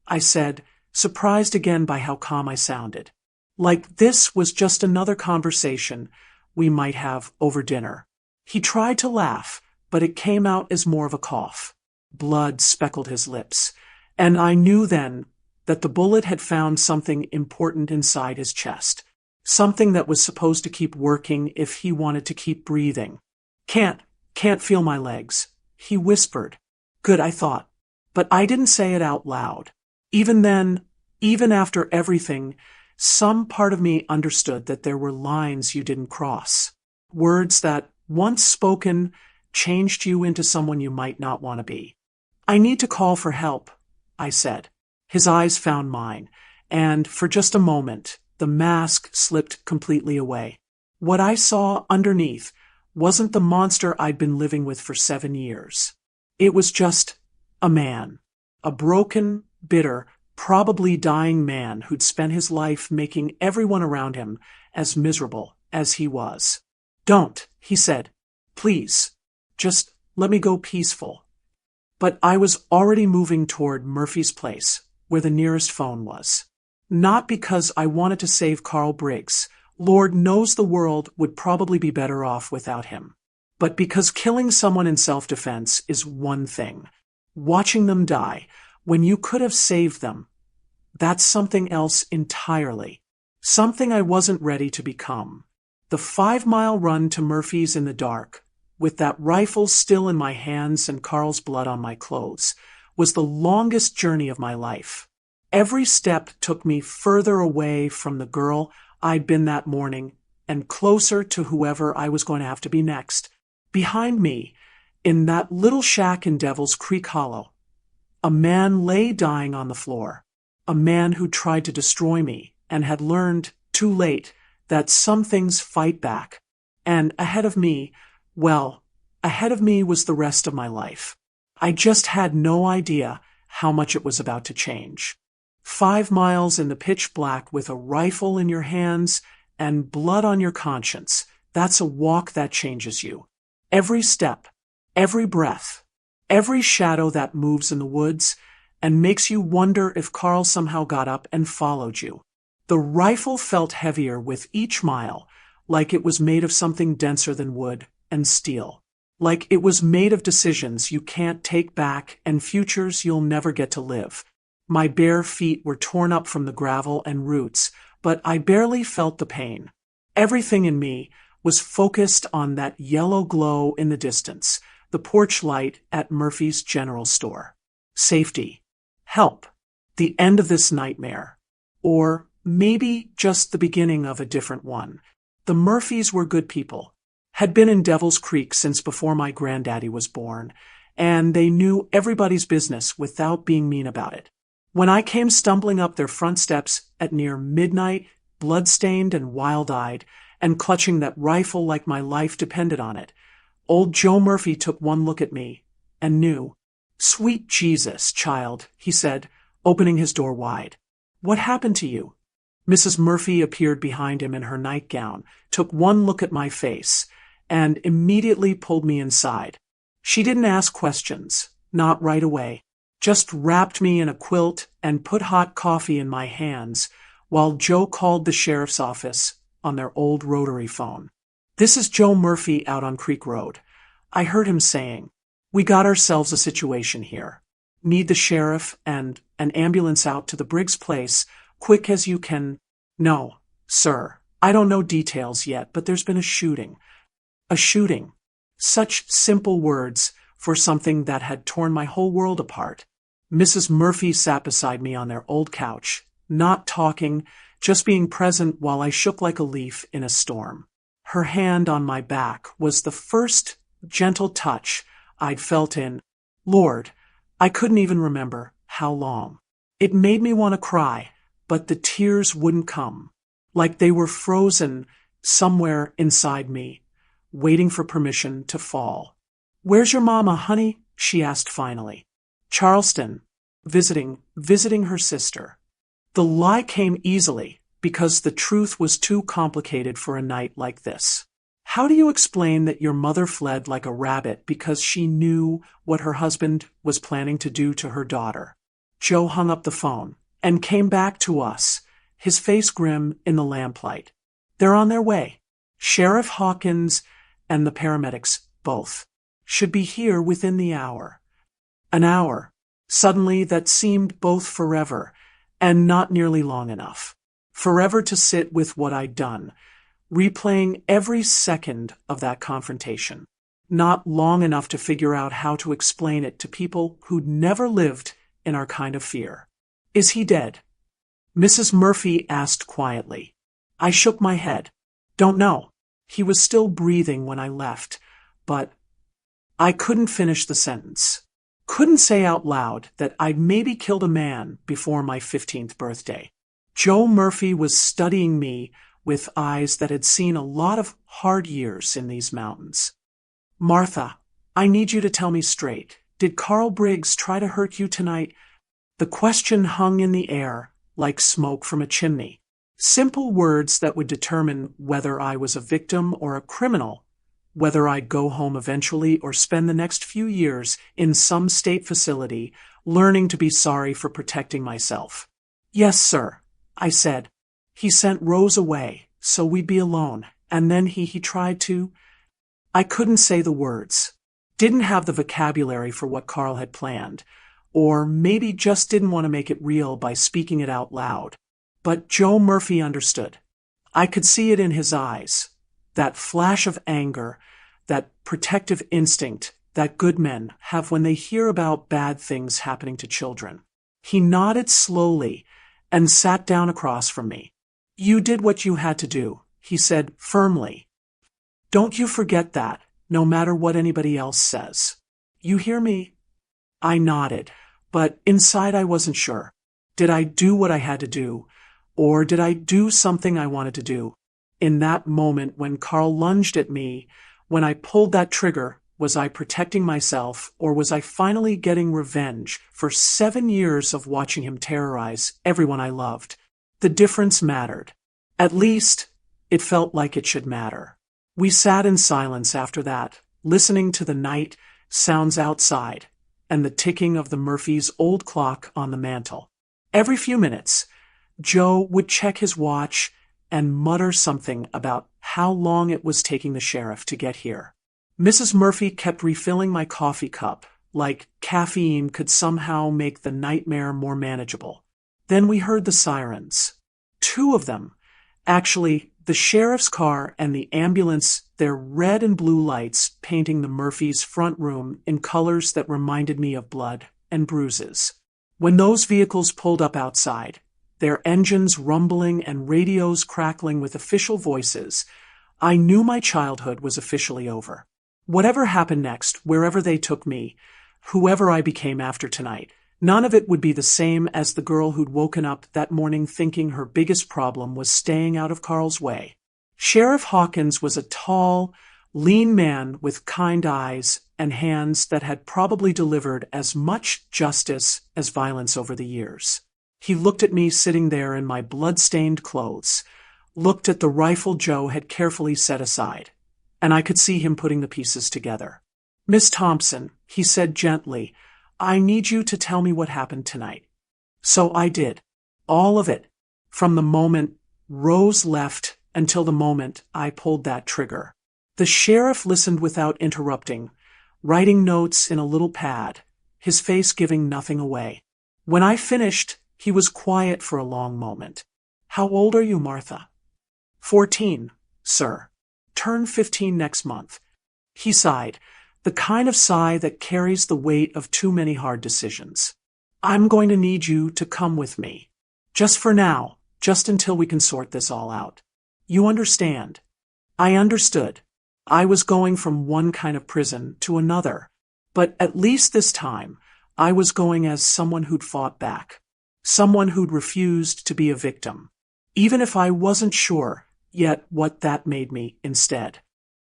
I said, surprised again by how calm I sounded. Like this was just another conversation we might have over dinner. He tried to laugh, but it came out as more of a cough. Blood speckled his lips, and I knew then that the bullet had found something important inside his chest, something that was supposed to keep working if he wanted to keep breathing. Can't feel my legs," he whispered. Good, I thought. But I didn't say it out loud. Even then, Even after everything, some part of me understood that there were lines you didn't cross. Words that, once spoken, changed you into someone you might not want to be. I need to call for help, I said. His eyes found mine, and for just a moment, the mask slipped completely away. What I saw underneath wasn't the monster I'd been living with for 7 years. It was just a man. A broken, bitter, probably dying man who'd spent his life making everyone around him as miserable as he was. "Don't," he said. "Please. Just let me go peaceful." But I was already moving toward Murphy's place, where the nearest phone was. Not because I wanted to save Carl Briggs. Lord knows the world would probably be better off without him. But because killing someone in self-defense is one thing. Watching them die, when you could have saved them, that's something else entirely. Something I wasn't ready to become. The 5-mile run to Murphy's in the dark, with that rifle still in my hands and Carl's blood on my clothes, was the longest journey of my life. Every step took me further away from the girl I'd been that morning and closer to whoever I was going to have to be next. Behind me, in that little shack in Devil's Creek Hollow, a man lay dying on the floor. A man who tried to destroy me and had learned, too late, that some things fight back. And ahead of me was the rest of my life. I just had no idea how much it was about to change. 5 miles in the pitch black with a rifle in your hands and blood on your conscience, that's a walk that changes you. Every step, every breath, every shadow that moves in the woods, and makes you wonder if Carl somehow got up and followed you. The rifle felt heavier with each mile, like it was made of something denser than wood and steel. Like it was made of decisions you can't take back and futures you'll never get to live. My bare feet were torn up from the gravel and roots, but I barely felt the pain. Everything in me was focused on that yellow glow in the distance, the porch light at Murphy's General Store. Safety. Help. The end of this nightmare. Or maybe just the beginning of a different one. The Murphys were good people. Had been in Devil's Creek since before my granddaddy was born, and they knew everybody's business without being mean about it. When I came stumbling up their front steps at near midnight, blood-stained and wild-eyed, and clutching that rifle like my life depended on it, old Joe Murphy took one look at me and knew. "Sweet Jesus, child," he said, opening his door wide. "What happened to you?" Mrs. Murphy appeared behind him in her nightgown, took one look at my face, and immediately pulled me inside. She didn't ask questions, not right away, just wrapped me in a quilt and put hot coffee in my hands while Joe called the sheriff's office on their old rotary phone. "This is Joe Murphy out on Creek Road," I heard him saying. "We got ourselves a situation here. Need the sheriff and an ambulance out to the Briggs place, quick as you can." "No, sir, I don't know details yet, but there's been a shooting." A shooting. Such simple words for something that had torn my whole world apart. Mrs. Murphy sat beside me on their old couch, not talking, just being present while I shook like a leaf in a storm. Her hand on my back was the first gentle touch I'd felt in, Lord, I couldn't even remember how long. It made me want to cry, but the tears wouldn't come, like they were frozen somewhere inside me, waiting for permission to fall. "Where's your mama, honey?" she asked finally. "Charleston, visiting her sister." The lie came easily, because the truth was too complicated for a night like this. How do you explain that your mother fled like a rabbit because she knew what her husband was planning to do to her daughter? Joe hung up the phone and came back to us, his face grim in the lamplight. "They're on their way. Sheriff Hawkins and the paramedics, both, should be here within the hour." An hour, suddenly, that seemed both forever and not nearly long enough. Forever to sit with what I'd done, replaying every second of that confrontation. Not long enough to figure out how to explain it to people who'd never lived in our kind of fear. "Is he dead?" Mrs. Murphy asked quietly. I shook my head. Don't know. He was still breathing when I left, but I couldn't finish the sentence. Couldn't say out loud that I'd maybe killed a man before my 15th birthday. Joe Murphy was studying me with eyes that had seen a lot of hard years in these mountains. Martha, I need you to tell me straight. Did Carl Briggs try to hurt you tonight? The question hung in the air, like smoke from a chimney. Simple words that would determine whether I was a victim or a criminal, whether I'd go home eventually or spend the next few years in some state facility learning to be sorry for protecting myself. Yes, sir, I said. He sent Rose away, so we'd be alone, and then he tried to… I couldn't say the words. Didn't have the vocabulary for what Carl had planned, or maybe just didn't want to make it real by speaking it out loud. But Joe Murphy understood. I could see it in his eyes. That flash of anger, that protective instinct that good men have when they hear about bad things happening to children. He nodded slowly and sat down across from me. You did what you had to do, he said firmly. Don't you forget that, no matter what anybody else says. You hear me? I nodded, but inside I wasn't sure. Did I do what I had to do, or did I do something I wanted to do? In that moment when Carl lunged at me, when I pulled that trigger, was I protecting myself, or was I finally getting revenge for 7 years of watching him terrorize everyone I loved? The difference mattered. At least, it felt like it should matter. We sat in silence after that, listening to the night sounds outside and the ticking of the Murphys' old clock on the mantel. Every few minutes, Joe would check his watch and mutter something about how long it was taking the sheriff to get here. Mrs. Murphy kept refilling my coffee cup, like caffeine could somehow make the nightmare more manageable. Then we heard the sirens. 2 of them. Actually, the sheriff's car and the ambulance, their red and blue lights painting the Murphys' front room in colors that reminded me of blood and bruises. When those vehicles pulled up outside, their engines rumbling and radios crackling with official voices, I knew my childhood was officially over. Whatever happened next, wherever they took me, whoever I became after tonight, none of it would be the same as the girl who'd woken up that morning thinking her biggest problem was staying out of Carl's way. Sheriff Hawkins was a tall, lean man with kind eyes and hands that had probably delivered as much justice as violence over the years. He looked at me sitting there in my blood-stained clothes, looked at the rifle Joe had carefully set aside, and I could see him putting the pieces together. Miss Thompson, he said gently, I need you to tell me what happened tonight. So I did. All of it. From the moment Rose left until the moment I pulled that trigger. The sheriff listened without interrupting, writing notes in a little pad, his face giving nothing away. When I finished, he was quiet for a long moment. How old are you, Martha? 14, sir. Turn 15 next month. He sighed, the kind of sigh that carries the weight of too many hard decisions. I'm going to need you to come with me. Just for now, just until we can sort this all out. You understand? I understood. I was going from one kind of prison to another, but at least this time, I was going as someone who'd fought back, someone who'd refused to be a victim, even if I wasn't sure yet what that made me instead.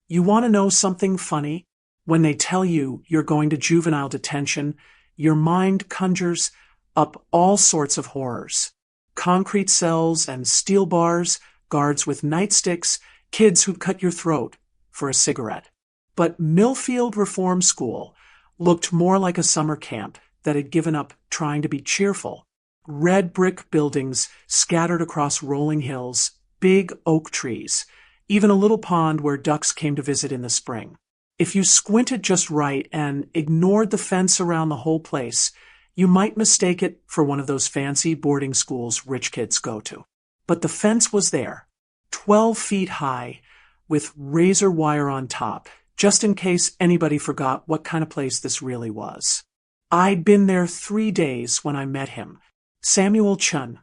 You want to know something funny? When they tell you you're going to juvenile detention, your mind conjures up all sorts of horrors. Concrete cells and steel bars, guards with nightsticks, kids who'd cut your throat for a cigarette. But Millfield Reform School looked more like a summer camp that had given up trying to be cheerful. Red brick buildings scattered across rolling hills, big oak trees, even a little pond where ducks came to visit in the spring. If you squinted just right and ignored the fence around the whole place, you might mistake it for one of those fancy boarding schools rich kids go to. But the fence was there, 12 feet high, with razor wire on top, just in case anybody forgot what kind of place this really was. I'd been there 3 days when I met him. Samuel Chun,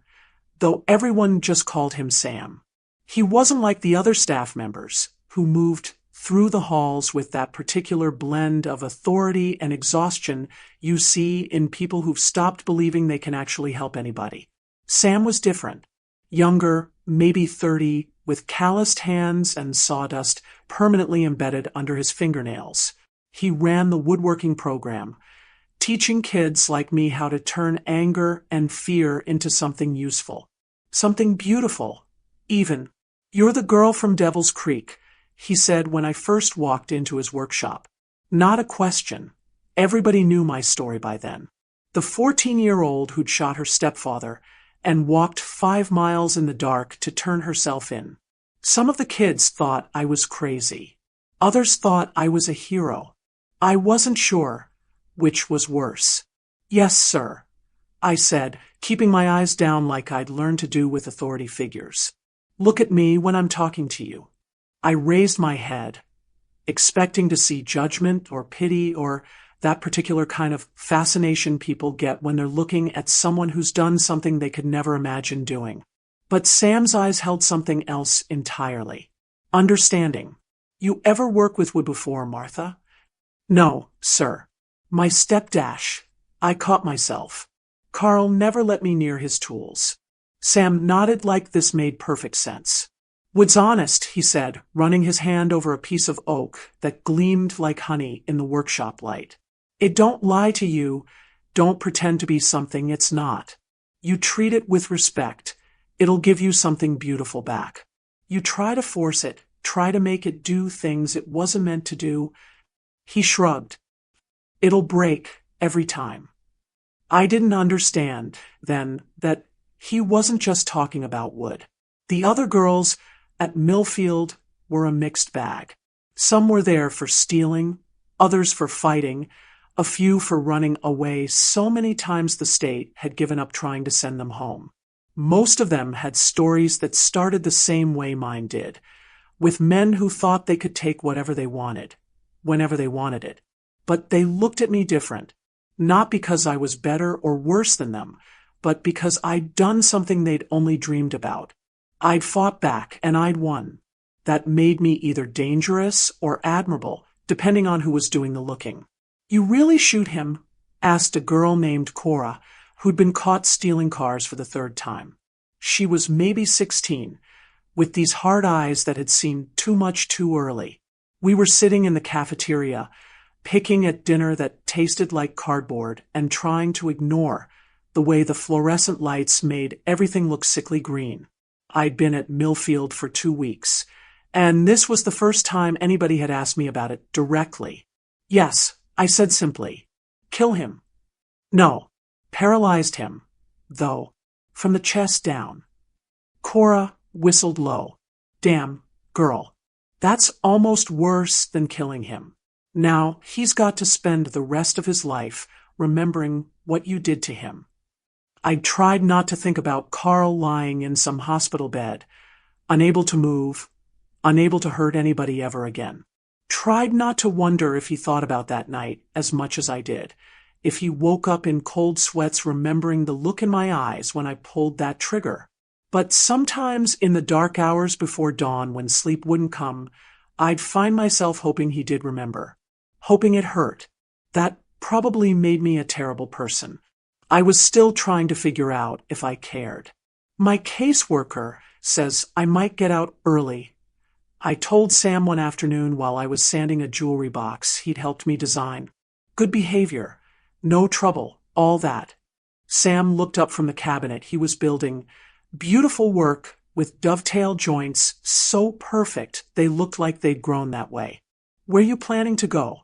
though everyone just called him Sam. He wasn't like the other staff members, who moved through the halls with that particular blend of authority and exhaustion you see in people who've stopped believing they can actually help anybody. Sam was different. Younger, maybe 30, with calloused hands and sawdust permanently embedded under his fingernails. He ran the woodworking program, teaching kids like me how to turn anger and fear into something useful. Something beautiful, even. "You're the girl from Devil's Creek," he said when I first walked into his workshop. Not a question. Everybody knew my story by then. The 14-year-old who'd shot her stepfather and walked 5 miles in the dark to turn herself in. Some of the kids thought I was crazy. Others thought I was a hero. I wasn't sure which was worse. "Yes, sir," I said, keeping my eyes down like I'd learned to do with authority figures. "Look at me when I'm talking to you." I raised my head, expecting to see judgment or pity or that particular kind of fascination people get when they're looking at someone who's done something they could never imagine doing. But Sam's eyes held something else entirely. Understanding. "You ever work with wood before, Martha?" "No, sir." My step dash. I caught myself. Carl never let me near his tools. Sam nodded like this made perfect sense. "Wood's honest," he said, running his hand over a piece of oak that gleamed like honey in the workshop light. "It don't lie to you, don't pretend to be something it's not. You treat it with respect. It'll give you something beautiful back. You try to force it, try to make it do things it wasn't meant to do." He shrugged. "It'll break every time." I didn't understand, then, that he wasn't just talking about wood. The other girls at Millfield were a mixed bag. Some were there for stealing, others for fighting, a few for running away so many times the state had given up trying to send them home. Most of them had stories that started the same way mine did, with men who thought they could take whatever they wanted, whenever they wanted it. But they looked at me different, not because I was better or worse than them, but because I'd done something they'd only dreamed about. I'd fought back, and I'd won. That made me either dangerous or admirable, depending on who was doing the looking. "You really shoot him?" asked a girl named Cora, who'd been caught stealing cars for the 3rd time. She was maybe 16, with these hard eyes that had seen too much too early. We were sitting in the cafeteria, picking at dinner that tasted like cardboard and trying to ignore the way the fluorescent lights made everything look sickly green. I'd been at Millfield for 2 weeks, and this was the first time anybody had asked me about it directly. "Yes," I said simply. "Kill him." "No. Paralyzed him, though, from the chest down." Cora whistled low. "Damn, girl. That's almost worse than killing him. Now he's got to spend the rest of his life remembering what you did to him." I tried not to think about Carl lying in some hospital bed, unable to move, unable to hurt anybody ever again. Tried not to wonder if he thought about that night as much as I did, if he woke up in cold sweats remembering the look in my eyes when I pulled that trigger. But sometimes in the dark hours before dawn when sleep wouldn't come, I'd find myself hoping he did remember. Hoping it hurt. That probably made me a terrible person. I was still trying to figure out if I cared. "My caseworker says I might get out early." I told Sam one afternoon while I was sanding a jewelry box he'd helped me design. "Good behavior. No trouble. All that." Sam looked up from the cabinet he was building. Beautiful work with dovetail joints so perfect they looked like they'd grown that way. "Where you planning to go?"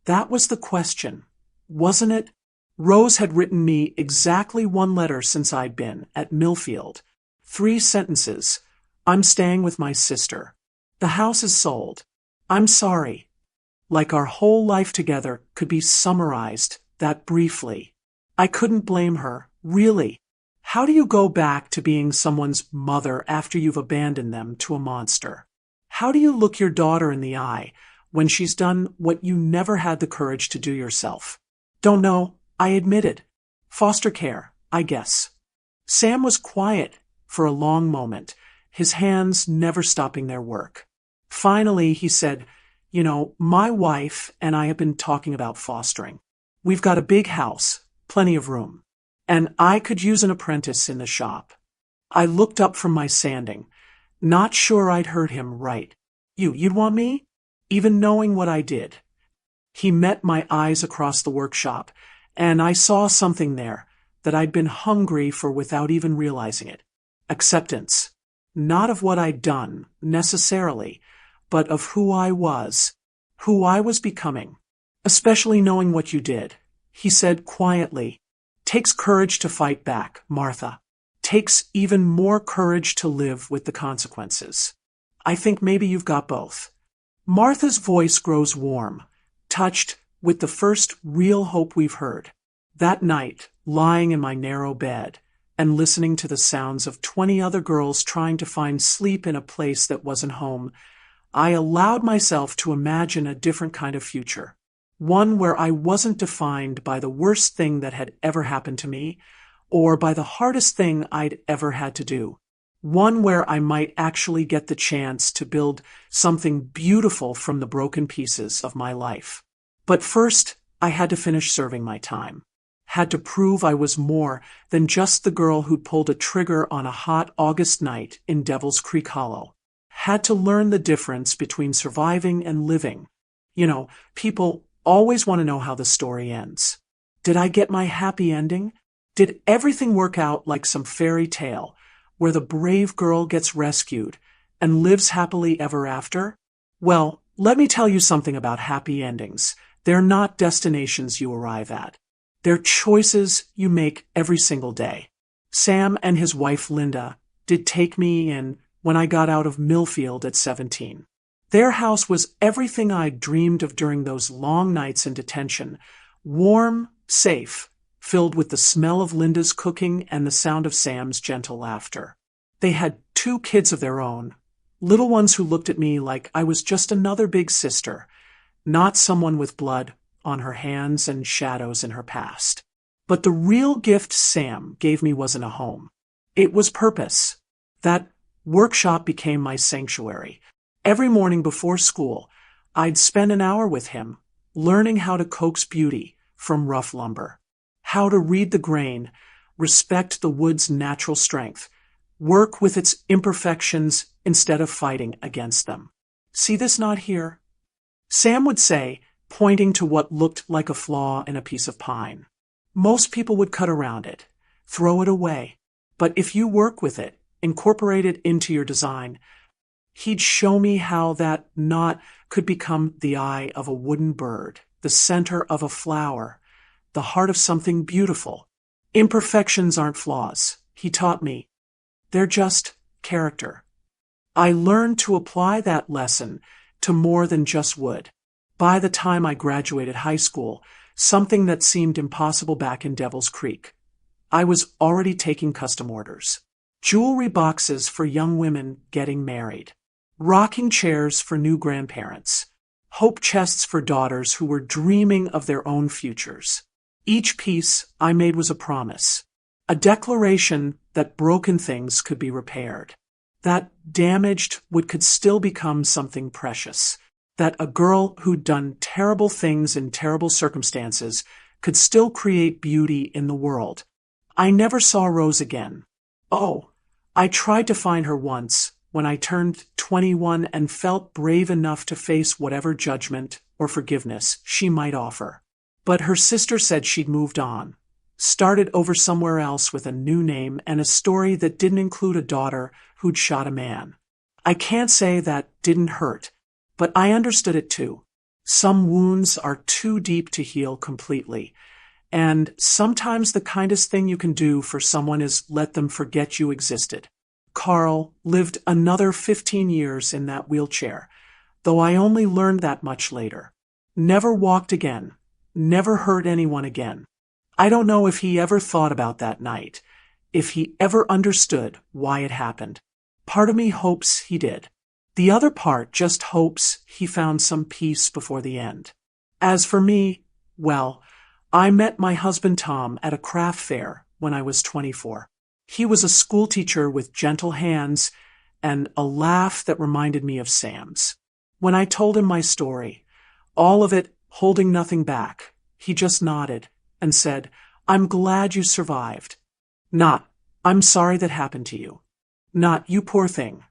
That was the question, wasn't it? Rose had written me exactly 1 letter since I'd been at Millfield. 3 sentences. "I'm staying with my sister. The house is sold. I'm sorry." Like our whole life together could be summarized that briefly. I couldn't blame her, really. How do you go back to being someone's mother after you've abandoned them to a monster? How do you look your daughter in the eye when she's done what you never had the courage to do yourself? "Don't know," I admitted. "Foster care, I guess." Sam was quiet for a long moment, his hands never stopping their work. Finally, he said, my wife and I have been talking about fostering. We've got a big house, plenty of room, and I could use an apprentice in the shop. I looked up from my sanding, not sure I'd heard him right. You'd want me? Even knowing what I did. He met my eyes across the workshop, and I saw something there that I'd been hungry for without even realizing it. Acceptance. Not of what I'd done, necessarily, but of who I was becoming. Especially knowing what you did. He said quietly, "Takes courage to fight back, Martha. Takes even more courage to live with the consequences. I think maybe you've got both." Martha's voice grows warm, touched with the first real hope we've heard. That night, lying in my narrow bed and listening to the sounds of 20 other girls trying to find sleep in a place that wasn't home, I allowed myself to imagine a different kind of future. One where I wasn't defined by the worst thing that had ever happened to me, or by the hardest thing I'd ever had to do. One where I might actually get the chance to build something beautiful from the broken pieces of my life. But first, I had to finish serving my time. Had to prove I was more than just the girl who'd pulled a trigger on a hot August night in Devil's Creek Hollow. Had to learn the difference between surviving and living. People always want to know how the story ends. Did I get my happy ending? Did everything work out like some fairy tale, where the brave girl gets rescued and lives happily ever after? Well, let me tell you something about happy endings. They're not destinations you arrive at. They're choices you make every single day. Sam and his wife Linda did take me in when I got out of Millfield at 17. Their house was everything I'd dreamed of during those long nights in detention. Warm, safe, filled with the smell of Linda's cooking and the sound of Sam's gentle laughter. They had 2 kids of their own, little ones who looked at me like I was just another big sister, not someone with blood on her hands and shadows in her past. But the real gift Sam gave me wasn't a home. It was purpose. That workshop became my sanctuary. Every morning before school, I'd spend an hour with him, learning how to coax beauty from rough lumber, how to read the grain, respect the wood's natural strength, work with its imperfections instead of fighting against them. "See this knot here?" Sam would say, pointing to what looked like a flaw in a piece of pine. "Most people would cut around it, throw it away. But if you work with it, incorporate it into your design," he'd show me how that knot could become the eye of a wooden bird, the center of a flower, the heart of something beautiful. Imperfections aren't flaws, he taught me. They're just character. I learned to apply that lesson to more than just wood. By the time I graduated high school, something that seemed impossible back in Devil's Creek, I was already taking custom orders. Jewelry boxes for young women getting married. Rocking chairs for new grandparents. Hope chests for daughters who were dreaming of their own futures. Each piece I made was a promise. A declaration that broken things could be repaired. That damaged wood could still become something precious. That a girl who'd done terrible things in terrible circumstances could still create beauty in the world. I never saw Rose again. Oh, I tried to find her once when I turned 21 and felt brave enough to face whatever judgment or forgiveness she might offer. But her sister said she'd moved on, started over somewhere else with a new name and a story that didn't include a daughter who'd shot a man. I can't say that didn't hurt, but I understood it too. Some wounds are too deep to heal completely, and sometimes the kindest thing you can do for someone is let them forget you existed. Carl lived another 15 years in that wheelchair, though I only learned that much later. Never walked again, never hurt anyone again. I don't know if he ever thought about that night, if he ever understood why it happened. Part of me hopes he did. The other part just hopes he found some peace before the end. As for me, well, I met my husband Tom at a craft fair when I was 24. He was a schoolteacher with gentle hands and a laugh that reminded me of Sam's. When I told him my story, all of it holding nothing back, he just nodded and said, "I'm glad you survived." Not, "I'm sorry that happened to you." Not, "You poor thing."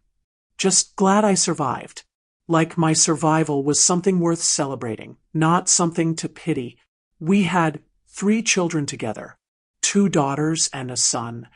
Just glad I survived. Like my survival was something worth celebrating, not something to pity. We had 3 children together, 2 daughters and a son,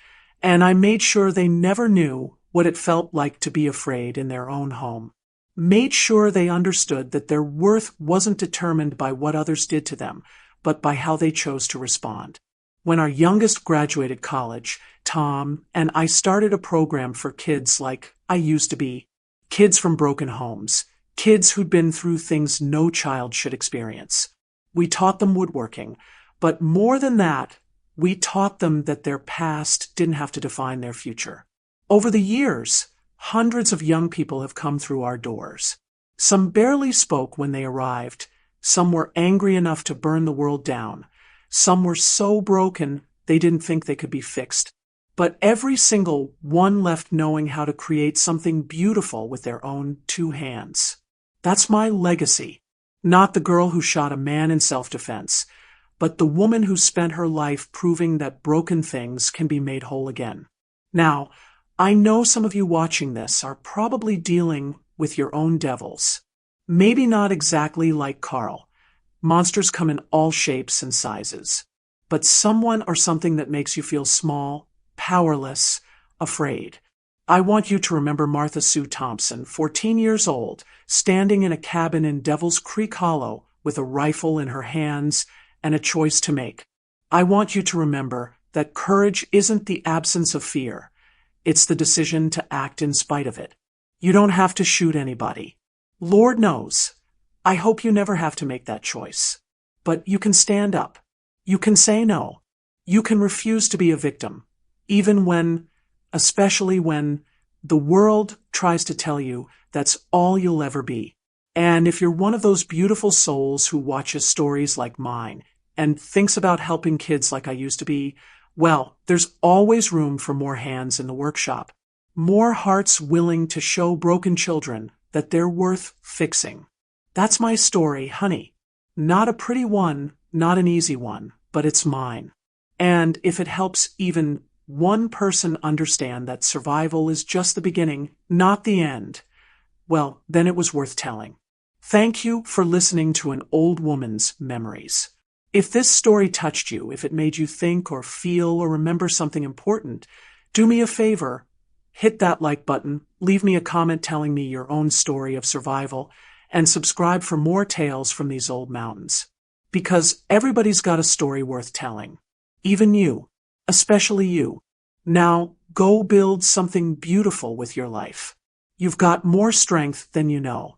and I made sure they never knew what it felt like to be afraid in their own home. Made sure they understood that their worth wasn't determined by what others did to them, but by how they chose to respond. When our youngest graduated college, Tom and I started a program for kids like I used to be, kids from broken homes, kids who'd been through things no child should experience. We taught them woodworking, but more than that, we taught them that their past didn't have to define their future. Over the years, hundreds of young people have come through our doors. Some barely spoke when they arrived. Some were angry enough to burn the world down. Some were so broken they didn't think they could be fixed. But every single one left knowing how to create something beautiful with their own 2 hands. That's my legacy. Not the girl who shot a man in self-defense, but the woman who spent her life proving that broken things can be made whole again. Now, I know some of you watching this are probably dealing with your own devils. Maybe not exactly like Carl. Monsters come in all shapes and sizes. But someone or something that makes you feel small, powerless, afraid. I want you to remember Martha Sue Thompson, 14 years old, standing in a cabin in Devil's Creek Hollow with a rifle in her hands and a choice to make. I want you to remember that courage isn't the absence of fear. It's the decision to act in spite of it. You don't have to shoot anybody. Lord knows. I hope you never have to make that choice. But you can stand up. You can say no. You can refuse to be a victim, especially when the world tries to tell you that's all you'll ever be. And if you're one of those beautiful souls who watches stories like mine and thinks about helping kids like I used to be, well, there's always room for more hands in the workshop. More hearts willing to show broken children that they're worth fixing. That's my story, honey. Not a pretty one, not an easy one, but it's mine. And if it helps even one person understand that survival is just the beginning, not the end, well, then it was worth telling. Thank you for listening to an old woman's memories. If this story touched you, if it made you think or feel or remember something important, do me a favor. Hit that like button, leave me a comment telling me your own story of survival, and subscribe for more tales from these old mountains. Because everybody's got a story worth telling. Even you. Especially you. Now, go build something beautiful with your life. You've got more strength than you know.